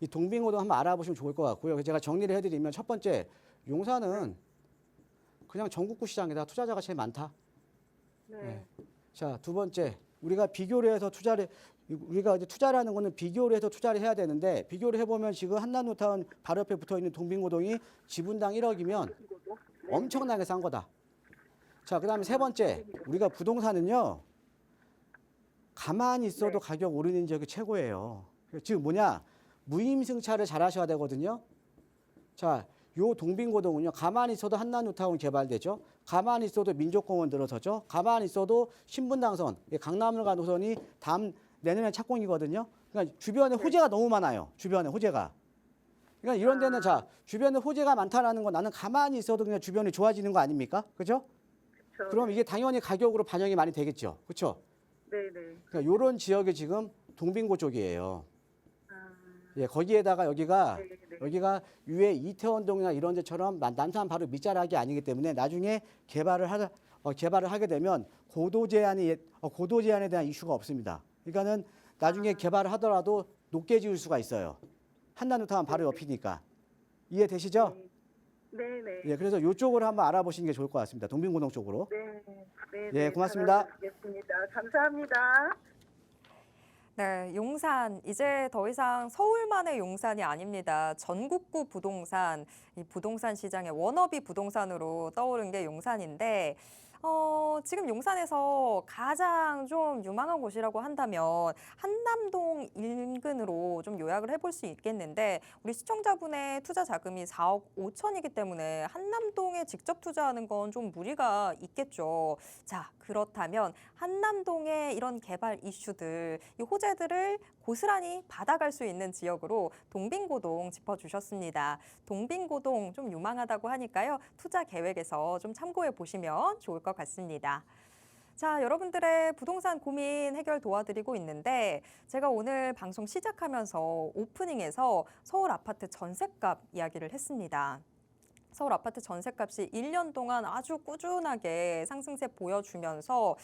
이 동빙고동 한번 알아보시면 좋을 것 같고요. 그래서 제가 정리를 해드리면 첫 번째 용산은 그냥 전국구 시장에다 투자자가 제일 많다. 네. 자, 두 번째 우리가 비교를 해서 우리가 이제 투자라는 거는 비교를 해서 투자를 해야 되는데 비교를 해보면 지금 한남뉴타운 바로 옆에 붙어 있는 동빙고동이 지분당 1억이면 엄청나게 싼 거다. 자, 그다음에 세 번째 우리가 부동산은요 가만히 있어도 가격 오르는 지역이 최고예요. 지금 뭐냐 무임승차를 잘 하셔야 되거든요. 자, 요 동빙고동은요 가만히 있어도 한남뉴타운 개발되죠. 가만히 있어도 민족공원 들어서죠. 가만히 있어도 신분당선, 강남을 가는 노선이 내년에 착공이거든요. 그러니까 주변에 호재가 너무 많아요. 주변에 호재가. 그러니까 이런 데는 자 주변에 호재가 많다라는 건 나는 가만히 있어도 그냥 주변이 좋아지는 거 아닙니까? 그죠? 그쵸. 그럼 이게 당연히 가격으로 반영이 많이 되겠죠. 그렇죠? 네네. 그러니까 이런 지역이 지금 동빙고 쪽이에요. 아, 예, 거기에다가 여기가 네네. 유해 이태원동이나 이런 데처럼 남산 바로 밑자락이 아니기 때문에 나중에 개발을 하게 되면 고도 제한에 대한 이슈가 없습니다. 그러니까는 나중에 개발을 하더라도 높게 지을 수가 있어요. 한남뉴타운 바로 옆이니까. 이해되시죠? 네네. 예, 그래서 이쪽으로 한번 알아보시는 게 좋을 것 같습니다. 동빙고동 쪽으로. 네. 네. 예, 고맙습니다. 알겠습니다. 감사합니다. 네, 용산 이제 더 이상 서울만의 용산이 아닙니다. 전국구 부동산, 이 부동산 시장의 워너비 부동산으로 떠오른 게 용산인데 지금 용산에서 가장 좀 유망한 곳이라고 한다면 한남동 인근으로 좀 요약을 해볼 수 있겠는데 우리 시청자분의 투자 자금이 4억 5천이기 때문에 한남동에 직접 투자하는 건 좀 무리가 있겠죠. 자, 그렇다면 한남동의 이런 개발 이슈들, 이 호재들을 고스란히 받아갈 수 있는 지역으로 동빙고동 짚어주셨습니다. 동빙고동 좀 유망하다고 하니까요. 투자 계획에서 좀 참고해 보시면 좋을 것 같습니다. 자, 여러분들의 부동산 고민 해결 도와드리고 있는데 제가 오늘 방송 시작하면서 오프닝에서 서울 아파트 전셋값 이야기를 했습니다. 서울 아파트 전셋값이 1년 동안 아주 꾸준하게 상승세 보여주면서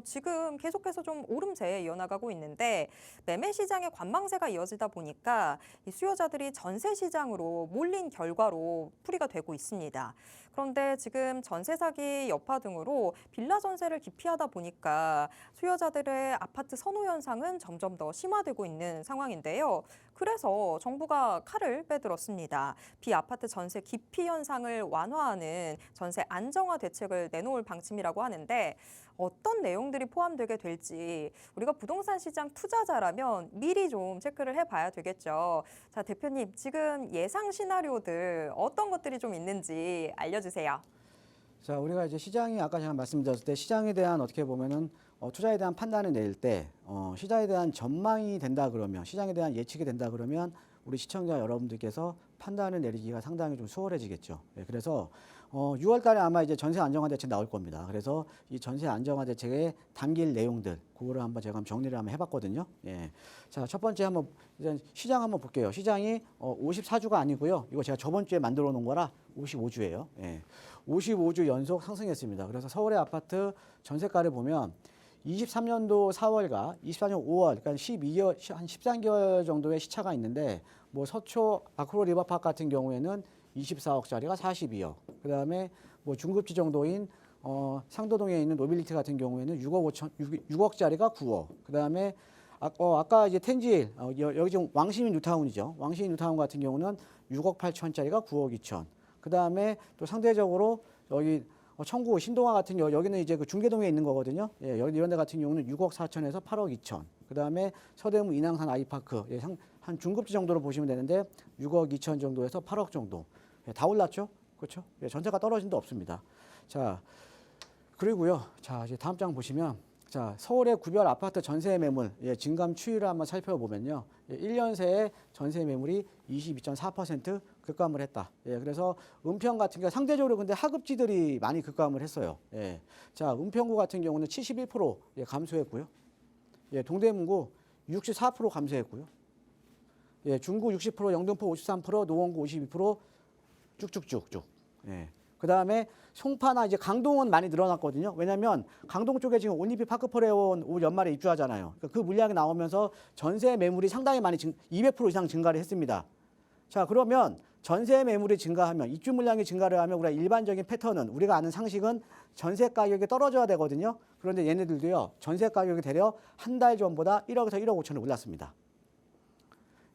지금 계속해서 좀 오름세에 이어나가고 있는데 매매 시장의 관망세가 이어지다 보니까 이 수요자들이 전세 시장으로 몰린 결과로 풀이가 되고 있습니다. 그런데 지금 전세 사기 여파 등으로 빌라 전세를 기피하다 보니까 수요자들의 아파트 선호 현상은 점점 더 심화되고 있는 상황인데요. 그래서 정부가 칼을 빼들었습니다. 비아파트 전세 기피 현상을 완화하는 전세 안정화 대책을 내놓을 방침이라고 하는데 어떤 내용들이 포함되게 될지 우리가 부동산 시장 투자자라면 미리 좀 체크를 해봐야 되겠죠. 자, 대표님 지금 예상 시나리오들 어떤 것들이 좀 있는지 알려주세요. 자, 우리가 이제 시장이 아까 제가 말씀드렸을 때 시장에 대한 어떻게 보면은 투자에 대한 판단을 내릴 때 시장에 대한 전망이 된다 그러면 시장에 대한 예측이 된다 그러면 우리 시청자 여러분들께서 판단을 내리기가 상당히 좀 수월해지겠죠. 예, 그래서 6월 달에 아마 이제 전세 안정화 대책 나올 겁니다. 그래서 이 전세 안정화 대책에 담길 내용들, 그거를 한번 제가 정리를 한번 해봤거든요. 예. 자, 첫 번째 한번 일단 시장 한번 볼게요. 시장이 54주가 아니고요. 이거 제가 저번 주에 만들어 놓은 거라 55주예요. 예. 55주 연속 상승했습니다. 그래서 서울의 아파트 전세가를 보면 23년도 4월과 24년 5월, 그러니까 12개월, 한 13개월 정도의 시차가 있는데, 뭐 서초 아크로 리버파크 같은 경우에는 24억짜리가 42억. 그다음에 뭐 중급지 정도인 상도동에 있는 노빌리티 같은 경우에는 6억짜리가 9억. 그다음에 아까 이제 텐지일 여기 지금 왕시민 뉴타운이죠. 왕시민 뉴타운 같은 경우는 6억 8천짜리가 9억 2천. 그다음에 또 상대적으로 여기 청구 신동아 같은 경우 여기는 이제 그 중계동에 있는 거거든요. 예, 여기 이런 데 같은 경우는 6억 4천에서 8억 2천. 그다음에 서대문 인왕산 아이파크 예, 한 중급지 정도로 보시면 되는데 6억 2천 정도에서 8억 정도. 예, 다 올랐죠? 그렇죠? 예, 전세가 떨어진 데 없습니다. 자, 그리고요. 자, 이제 다음 장 보시면 자, 서울의 구별 아파트 전세 매물 예, 증감 추이를 한번 살펴보면요. 예, 1년 새에 전세 매물이 22.4% 급감을 했다. 예, 그래서 은평 같은 경우 상대적으로 근데 하급지들이 많이 급감을 했어요. 예. 자, 은평구 같은 경우는 71% 예, 감소했고요. 예, 동대문구 64% 감소했고요. 예, 중구 60%, 영등포 53%, 노원구 52% 쭉쭉쭉쭉. 예. 그 다음에 송파나 이제 강동은 많이 늘어났거든요. 왜냐하면 강동 쪽에 지금 온리피 파크포레온 올 연말에 입주하잖아요. 그러니까 그 물량이 나오면서 전세 매물이 상당히 많이 200% 이상 증가를 했습니다. 자, 그러면 전세 매물이 증가하면 입주 물량이 증가를 하면 우리가 일반적인 패턴은 우리가 아는 상식은 전세 가격이 떨어져야 되거든요. 그런데 얘네들도요. 전세 가격이 대략 한 달 전보다 1억에서 1억 5천을 올랐습니다.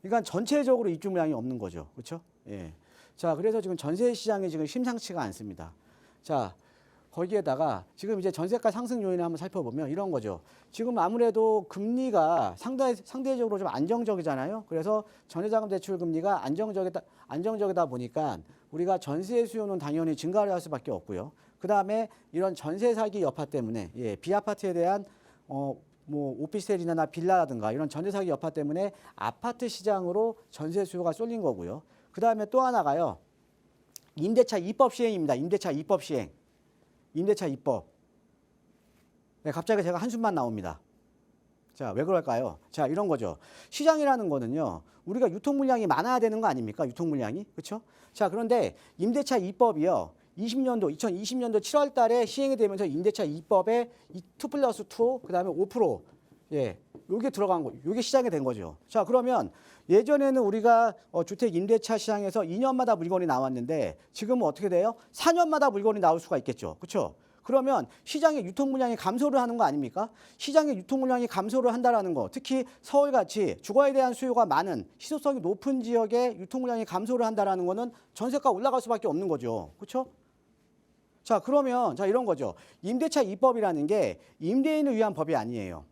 그러니까 전체적으로 입주 물량이 없는 거죠. 그렇죠? 예. 자, 그래서 지금 전세 시장이 지금 심상치가 않습니다. 자, 거기에다가 지금 이제 전세가 상승 요인을 한번 살펴보면 이런 거죠. 지금 아무래도 금리가 상대적으로 좀 안정적이잖아요. 그래서 전세자금 대출 금리가 안정적이다 보니까 우리가 전세 수요는 당연히 증가를 할 수밖에 없고요. 그 다음에 이런 전세 사기 여파 때문에 예, 비아파트에 대한 뭐 오피스텔이나 빌라라든가 이런 전세 사기 여파 때문에 아파트 시장으로 전세 수요가 쏠린 거고요. 그 다음에 또 하나가요. 임대차 입법 시행입니다. 임대차 입법 시행. 임대차 입법. 네, 갑자기 제가 한숨만 나옵니다. 자, 왜 그럴까요? 자, 이런 거죠. 시장이라는 거는요. 우리가 유통 물량이 많아야 되는 거 아닙니까? 유통 물량이. 그렇죠? 자, 그런데 임대차 입법이요. 2020년도 7월 달에 시행이 되면서 임대차 입법에 2+2, 그다음에 5%. 예. 요게 들어간 거. 요게 시장이 된 거죠. 자, 그러면 예전에는 우리가 주택 임대차 시장에서 2년마다 물건이 나왔는데 지금은 어떻게 돼요? 4년마다 물건이 나올 수가 있겠죠. 그렇죠? 그러면 시장의 유통 물량이 감소를 하는 거 아닙니까? 시장의 유통 물량이 감소를 한다라는 거. 특히 서울같이 주거에 대한 수요가 많은 희소성이 높은 지역에 유통 물량이 감소를 한다라는 거는 전세가 올라갈 수밖에 없는 거죠. 그렇죠? 자, 그러면 자, 이런 거죠. 임대차 입법이라는 게 임대인을 위한 법이 아니에요.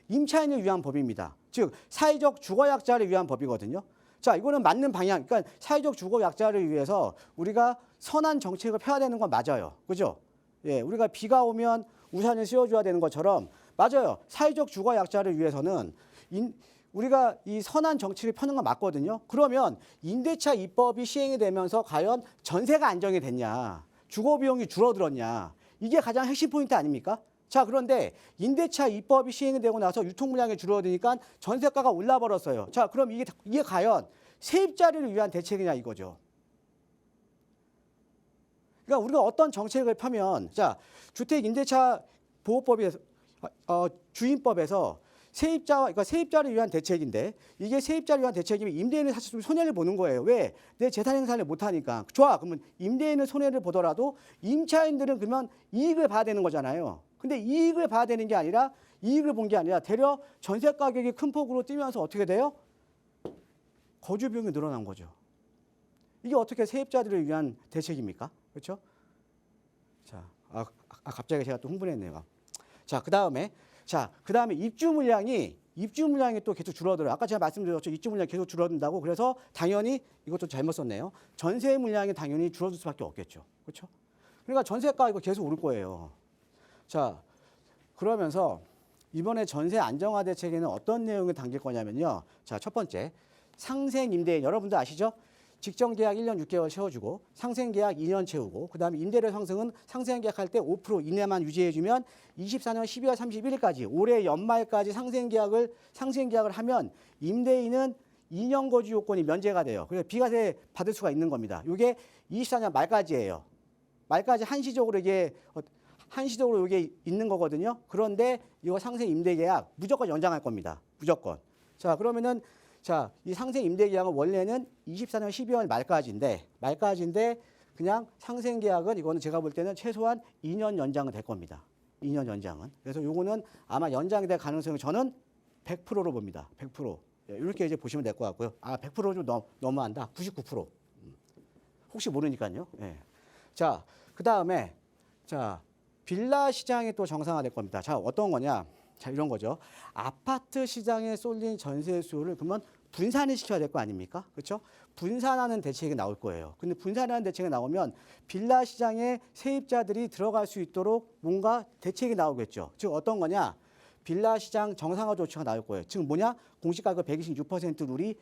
임차인을 위한 법입니다. 즉 사회적 주거약자를 위한 법이거든요. 자, 이거는 맞는 방향. 그러니까 사회적 주거약자를 위해서 우리가 선한 정책을 펴야 되는 건 맞아요. 그죠? 예, 우리가 비가 오면 우산을 씌워줘야 되는 것처럼 맞아요. 사회적 주거약자를 위해서는 우리가 이 선한 정책을 펴는 건 맞거든요. 그러면 임대차 입법이 시행이 되면서 과연 전세가 안정이 됐냐, 주거 비용이 줄어들었냐, 이게 가장 핵심 포인트 아닙니까? 자, 그런데 임대차 입법이 시행이 되고 나서 유통 물량이 줄어드니까 전세가가 올라 버렸어요. 자, 그럼 이게 과연 세입자를 위한 대책이냐 이거죠. 그러니까 우리가 어떤 정책을 펴면 자, 주택 임대차 보호법에서 주임법에서 그러니까 세입자를 위한 대책인데 이게 세입자를 위한 대책이면 임대인은 사실 좀 손해를 보는 거예요. 왜? 내 재산 행사를 못 하니까. 좋아. 그러면 임대인은 손해를 보더라도 임차인들은 그러면 이익을 봐야 되는 거잖아요. 근데 이익을 봐야 되는 게 아니라 이익을 본 게 아니라 되려 전세 가격이 큰 폭으로 뛰면서 어떻게 돼요? 거주 비용이 늘어난 거죠. 이게 어떻게 세입자들을 위한 대책입니까? 그렇죠? 자, 갑자기 제가 또 흥분했네요. 자, 그다음에 입주 물량이 또 계속 줄어들어요. 아까 제가 말씀드렸죠. 입주 물량이 계속 줄어든다고. 그래서 당연히 이것도 잘못 썼네요. 전세 물량이 당연히 줄어들 수밖에 없겠죠. 그렇죠? 그러니까 전세가 이거 계속 오를 거예요. 자, 그러면서 이번에 전세 안정화 대책에는 어떤 내용을 담길 거냐면요. 자, 첫 번째, 상생 임대인 여러분들 아시죠? 직전 계약 1년 6개월 채워주고 상생 계약 2년 채우고 그다음에 임대료 상승은 상생 계약할 때 5% 이내만 유지해주면 24년 12월 31일까지 올해 연말까지 상생 계약을 하면 임대인은 2년 거주 요건이 면제가 돼요. 그래서 비과세 받을 수가 있는 겁니다. 이게 24년 말까지예요. 말까지 한시적으로 이게 있는 거거든요. 그런데 이거 상생 임대 계약 무조건 연장할 겁니다. 무조건. 자, 그러면은 이 상생 임대 계약은 원래는 24년 12월 말까지인데 그냥 상생 계약은 이거는 제가 볼 때는 최소한 2년 연장은 될 겁니다. 2년 연장은. 그래서 요거는 아마 연장이 될 가능성이 저는 100%로 봅니다. 100%. 이렇게 이제 보시면 될 것 같고요. 100% 좀 너무한다. 99%. 혹시 모르니까요. 예. 자, 그다음에 빌라 시장이 또 정상화될 겁니다. 자, 어떤 거냐? 자, 이런 거죠. 아파트 시장에 쏠린 전세 수요를 그러면 분산을 시켜야 될 거 아닙니까? 그렇죠? 분산하는 대책이 나올 거예요. 근데 분산하는 대책이 나오면 빌라 시장에 세입자들이 들어갈 수 있도록 뭔가 대책이 나오겠죠. 즉 어떤 거냐? 빌라 시장 정상화 조치가 나올 거예요. 즉 뭐냐? 공시가격 126% 룰이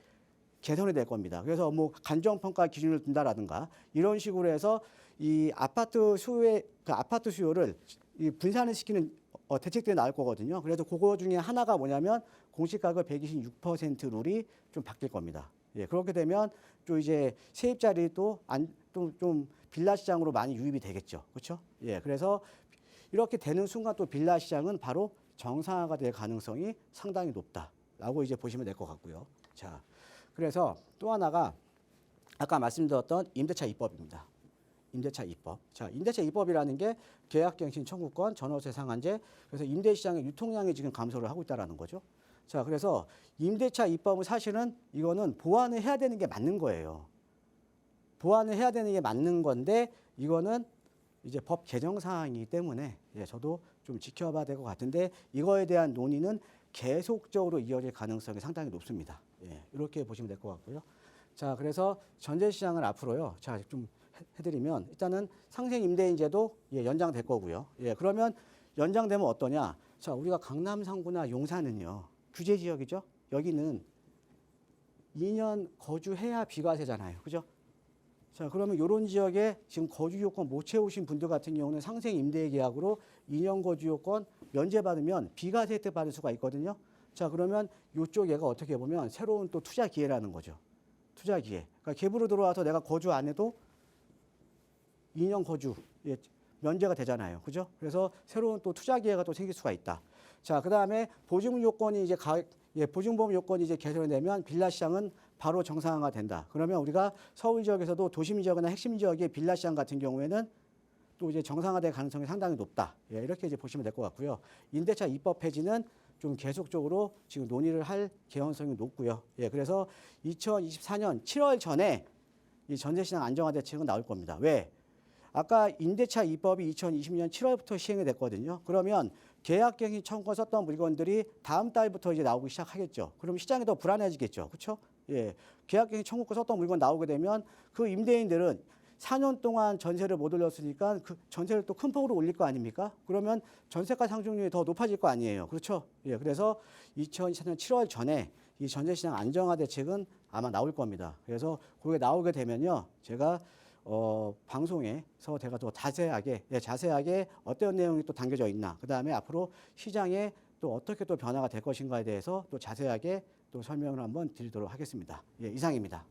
개선이 될 겁니다. 그래서 뭐 간정평가 기준을 둔다라든가 이런 식으로 해서 이 아파트 수요를 분산을 시키는 대책들이 나올 거거든요. 그래서 그거 중에 하나가 뭐냐면 공시가격 126% 룰이 좀 바뀔 겁니다. 예, 그렇게 되면 또 이제 세입자들이 좀 빌라 시장으로 많이 유입이 되겠죠. 그렇죠? 예, 그래서 이렇게 되는 순간 또 빌라 시장은 바로 정상화가 될 가능성이 상당히 높다라고 이제 보시면 될 것 같고요. 자, 그래서 또 하나가 아까 말씀드렸던 임대차 입법입니다. 임대차 입법. 자, 임대차 입법이라는 게 계약갱신 청구권, 전월세 상한제, 그래서 임대시장의 유통량이 지금 감소를 하고 있다라는 거죠. 자, 그래서 임대차 입법은 사실은 이거는 보완을 해야 되는 게 맞는 거예요. 보완을 해야 되는 게 맞는 건데 이거는 이제 법 개정 사항이기 때문에 저도 좀 지켜봐야 될 것 같은데 이거에 대한 논의는 계속적으로 이어질 가능성이 상당히 높습니다. 예, 이렇게 보시면 될 것 같고요. 자, 그래서 전세 시장을 앞으로요. 자, 좀 해드리면 일단은 상생 임대인제도 연장될 거고요. 예, 그러면 연장되면 어떠냐? 자, 우리가 강남 상구나 용산은요 규제 지역이죠. 여기는 2년 거주해야 비과세잖아요, 그죠? 자, 그러면 이런 지역에 지금 거주 요건 못 채우신 분들 같은 경우는 상생 임대 계약으로 2년 거주 요건 면제받으면 비과세 혜택 받을 수가 있거든요. 자, 그러면 이쪽 얘가 어떻게 보면 새로운 또 투자 기회라는 거죠. 투자 기회. 그러니까 갭으로 들어와서 내가 거주 안 해도 2년 거주 면제가 되잖아요. 그죠? 그래서 새로운 또 투자 기회가 또 생길 수가 있다. 자, 그다음에 보증 요건이 이제 보증보험 요건이 이제 개선이 되면 빌라 시장은 바로 정상화가 된다. 그러면 우리가 서울 지역에서도 도심 지역이나 핵심 지역의 빌라 시장 같은 경우에는 또 이제 정상화될 가능성이 상당히 높다. 예, 이렇게 이제 보시면 될 것 같고요. 임대차 입법 폐지는 좀 계속적으로 지금 논의를 할 개연성이 높고요. 예, 그래서 2024년 7월 전에 이 전세시장 안정화 대책은 나올 겁니다. 왜? 아까 임대차 입법이 2020년 7월부터 시행이 됐거든요. 그러면 계약갱신 청구 썼던 물건들이 다음 달부터 이제 나오기 시작하겠죠. 그럼 시장이 더 불안해지겠죠. 그렇죠? 예. 계약갱신 청구권 썼던 물건 나오게 되면 그 임대인들은 4년 동안 전세를 못 올렸으니까 그 전세를 또 큰 폭으로 올릴 거 아닙니까? 그러면 전세가 상승률이 더 높아질 거 아니에요. 그렇죠? 예. 그래서 2024년 7월 전에 이 전세시장 안정화 대책은 아마 나올 겁니다. 그래서 그게 나오게 되면요. 제가 방송에서 제가 더 자세하게 어떤 내용이 또 담겨져 있나, 그 다음에 앞으로 시장에 또 어떻게 또 변화가 될 것인가에 대해서 또 자세하게 또 설명을 한번 드리도록 하겠습니다. 예, 이상입니다.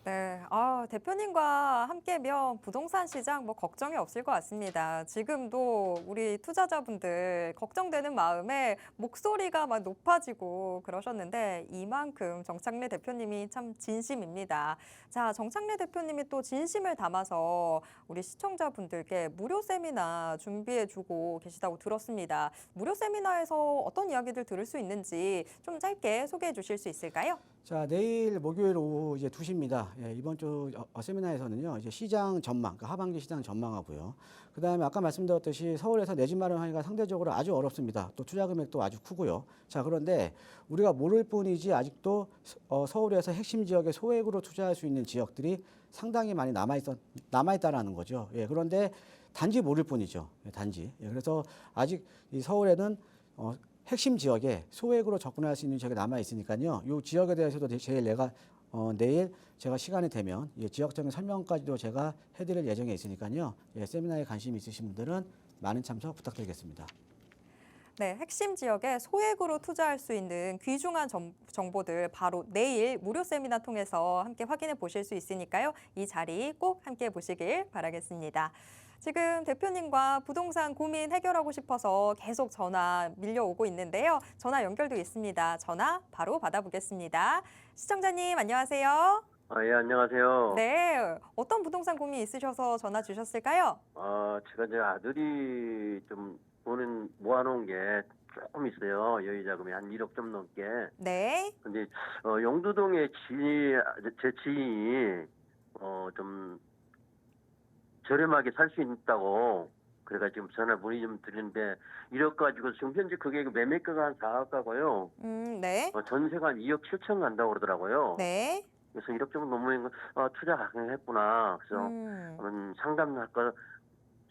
네, 대표님과 함께면 부동산 시장 뭐 걱정이 없을 것 같습니다. 지금도 우리 투자자분들 걱정되는 마음에 목소리가 막 높아지고 그러셨는데 이만큼 정창래 대표님이 참 진심입니다. 자, 정창래 대표님이 또 진심을 담아서 우리 시청자분들께 무료 세미나 준비해주고 계시다고 들었습니다. 무료 세미나에서 어떤 이야기들 들을 수 있는지 좀 짧게 소개해 주실 수 있을까요? 자, 내일 목요일 오후 이제 2시입니다. 예, 이번 주 세미나에서는요, 이제 시장 전망, 그러니까 하반기 시장 전망하고요. 그 다음에 아까 말씀드렸듯이 서울에서 내 집 마련하기가 상대적으로 아주 어렵습니다. 또 투자 금액도 아주 크고요. 자, 그런데 우리가 모를 뿐이지 아직도 서울에서 핵심 지역에 소액으로 투자할 수 있는 지역들이 상당히 많이 남아있다라는 거죠. 예, 그런데 단지 모를 뿐이죠. 예, 단지. 예, 그래서 아직 이 서울에는 핵심 지역에 소액으로 접근할 수 있는 지역이 남아 있으니까요. 이 지역에 대해서도 제일 내가 내일 제가 시간이 되면 지역적인 설명까지도 제가 해드릴 예정에 있으니까요. 세미나에 관심 있으신 분들은 많은 참석 부탁드리겠습니다. 네, 핵심 지역에 소액으로 투자할 수 있는 귀중한 정보들 바로 내일 무료 세미나 통해서 함께 확인해 보실 수 있으니까요. 이 자리 꼭 함께 보시길 바라겠습니다. 지금 대표님과 부동산 고민 해결하고 싶어서 계속 전화 밀려오고 있는데요. 전화 연결도 있습니다. 전화 바로 받아보겠습니다. 시청자님 안녕하세요. 예, 안녕하세요. 네, 어떤 부동산 고민 있으셔서 전화 주셨을까요? 제가 제 아들이 좀 돈은 모아놓은 게 조금 있어요. 여유 자금이 한 1억 좀 넘게. 네. 근데 영두동에 제 지인이 좀 저렴하게 살 수 있다고 그래가지고 지금 전화 문의 좀 드리는데 1억 가지고 지금 현재 그게 매매가가 한 4억 가고요. 네. 전세가 한 2억 7천 간다고 그러더라고요. 네. 그래서 1억 정도 넘는 거 투자 가능했구나. 그래서 한번 상담할까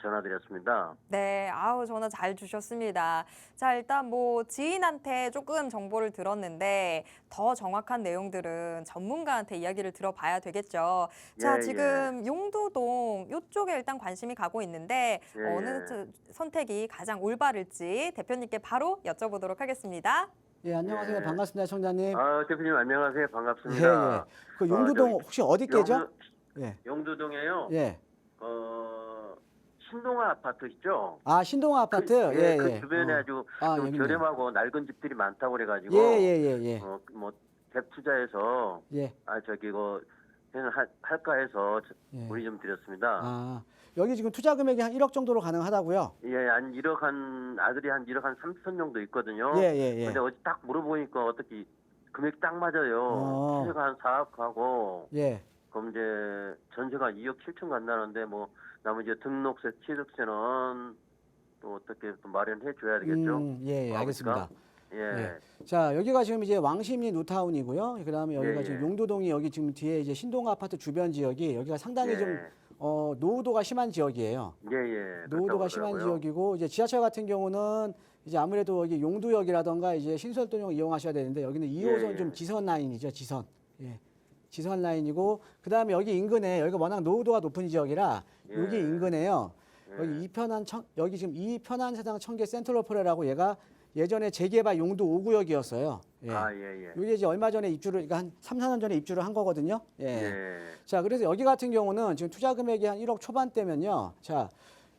전화드렸습니다. 네, 아우 전화 잘 주셨습니다. 자, 일단 뭐 지인한테 조금 정보를 들었는데 더 정확한 내용들은 전문가한테 이야기를 들어봐야 되겠죠. 자, 예, 지금 용두동 이쪽에 일단 관심이 가고 있는데 예, 어느 선택이 가장 올바를지 대표님께 바로 여쭤보도록 하겠습니다. 예, 안녕하세요. 예. 반갑습니다, 청자님. 대표님 안녕하세요. 반갑습니다. 그 용두동 혹시 어디 께죠? 예. 영두동에요. 예. 신동아 아파트 있죠? 신동아 아파트. 그 주변에 아주 좀 여기 있네요. 저렴하고 낡은 집들이 많다고 그래가지고 예. 뭐 갭 투자해서 예. 이거 할까 해서 예. 문의 좀 드렸습니다. 여기 지금 투자 금액이 한 1억 정도로 가능하다고요? 예, 한 1억 아들이 한 1억 한 3천 정도 있거든요. 예. 근데 어제 딱 물어보니까 어떻게 금액이 딱 맞아요. 시세가 한 4억 하고 예. 그럼 이제 전세가 2억 7천 간다는데 뭐 나머지 등록세, 취득세는 또 어떻게 또 마련해 줘야 되겠죠? 예, 알겠습니다. 예. 자, 여기가 지금 이제 왕십리 뉴타운이고요. 그다음에 여기가 예. 지금 용두동이 여기 지금 뒤에 이제 신동아 아파트 주변 지역이 여기가 상당히 예. 좀 노후도가 심한 지역이에요. 예. 노후도가 심한 지역이고 이제 지하철 같은 경우는 이제 아무래도 여기 용두역이라던가 이제 신설동역 이용하셔야 되는데 여기는 2호선 예. 좀 지선 라인이죠, 지선. 예. 지선 라인이고 그다음에 여기 인근에 여기가 워낙 노후도가 높은 지역이라 여기 예. 인근에요. 여기 여기 지금 이편한 세상 청계 센트럴포레라고 얘가 예전에 재개발 용두 5구역이었어요. 예. 예. 이게 이제 얼마 전에 입주를 그러니까 한 3, 4년 전에 입주를 한 거거든요. 예. 예. 자, 그래서 여기 같은 경우는 지금 투자 금액이 한 1억 초반대면요. 자,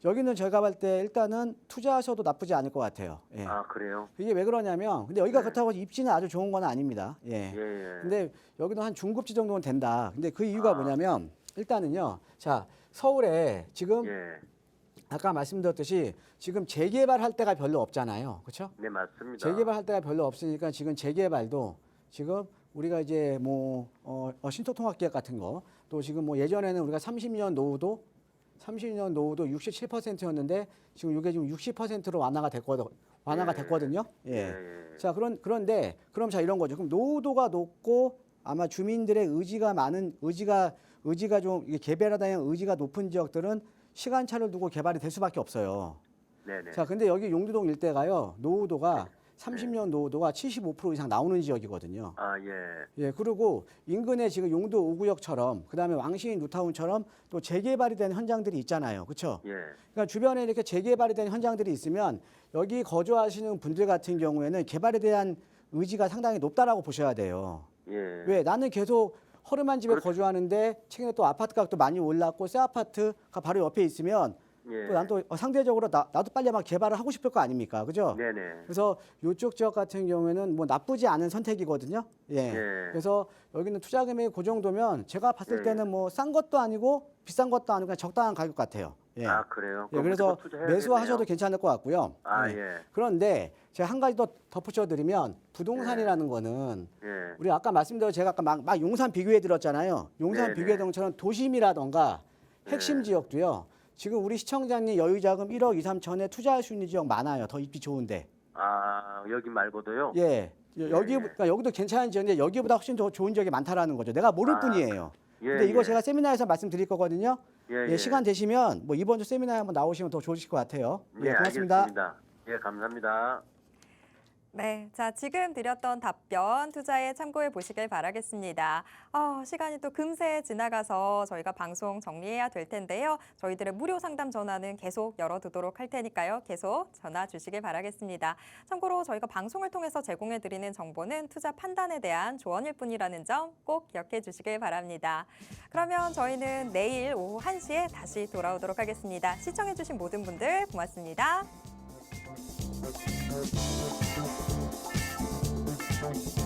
여기는 저희가 볼 때 일단은 투자하셔도 나쁘지 않을 것 같아요. 예. 그래요? 이게 왜 그러냐면 근데 여기가 네. 그렇다고 입지는 아주 좋은 건 아닙니다. 예. 근데 여기도 한 중급지 정도는 된다. 근데 그 이유가 뭐냐면 일단은요. 자, 서울에 지금 아까 말씀드렸듯이 지금 재개발할 데가 별로 없잖아요. 그렇죠? 네, 맞습니다. 재개발할 데가 별로 없으니까 지금 재개발도 지금 우리가 이제 뭐 신토통합계획 같은 거 또 지금 뭐 예전에는 우리가 30년 노후도 67%였는데 지금 이게 지금 60%로 완화가 됐거든요. 예. 자, 그런데 그럼 자 이런 거죠. 그럼 노후도가 높고 아마 주민들의 의지가 좀 이게 개발하다는 의지가 높은 지역들은 시간차를 두고 개발이 될 수밖에 없어요. 네네. 자, 근데 여기 용두동 일대가요. 노후도가 30년 노후도가 75% 이상 나오는 지역이거든요. 예, 그리고 인근에 지금 용두 5구역처럼 그다음에 왕십리 뉴타운처럼 또 재개발이 된 현장들이 있잖아요. 그렇죠? 그러니까 주변에 이렇게 재개발이 된 현장들이 있으면 여기 거주하시는 분들 같은 경우에는 개발에 대한 의지가 상당히 높다라고 보셔야 돼요. 왜? 나는 계속 허름한 집에 거주하는데 최근에 또 아파트 가격도 많이 올랐고 새 아파트가 바로 옆에 있으면 또 난 또 상대적으로 나도 빨리 막 개발을 하고 싶을 거 아닙니까? 그죠? 그래서 이쪽 지역 같은 경우에는 뭐 나쁘지 않은 선택이거든요. 예. 그래서 여기는 투자 금액이 그 정도면 제가 봤을 때는 뭐 싼 것도 아니고 비싼 것도 아니고 그냥 적당한 가격 같아요. 예. 그래요? 예, 그래서 매수하셔도 괜찮을 것 같고요. 그런데 제가 한 가지 더 덧붙여드리면 부동산이라는 거는 우리 아까 말씀드린 제가 아까 막 용산 비교해 드렸잖아요. 용산 비교해 드린 것처럼 도심이라던가 핵심 지역도요. 지금 우리 시청자님 여유자금 1억 2, 3천에 투자할 수 있는 지역 많아요. 더 입지 좋은데. 여기 말고도요? 예. 그러니까 여기도 괜찮은 지역인데 여기보다 훨씬 더 좋은 지역이 많다라는 거죠. 내가 모를 뿐이에요. 근데 이거 제가 세미나에서 말씀드릴 거거든요. 시간 되시면 뭐 이번 주 세미나에 한번 나오시면 더 좋으실 것 같아요. 고맙습니다. 알겠습니다. 감사합니다. 네, 자 지금 드렸던 답변 투자에 참고해 보시길 바라겠습니다. 시간이 또 금세 지나가서 저희가 방송 정리해야 될 텐데요. 저희들의 무료 상담 전화는 계속 열어두도록 할 테니까요. 계속 전화 주시길 바라겠습니다. 참고로 저희가 방송을 통해서 제공해 드리는 정보는 투자 판단에 대한 조언일 뿐이라는 점 꼭 기억해 주시길 바랍니다. 그러면 저희는 내일 오후 1시에 다시 돌아오도록 하겠습니다. 시청해 주신 모든 분들 고맙습니다. Thank you.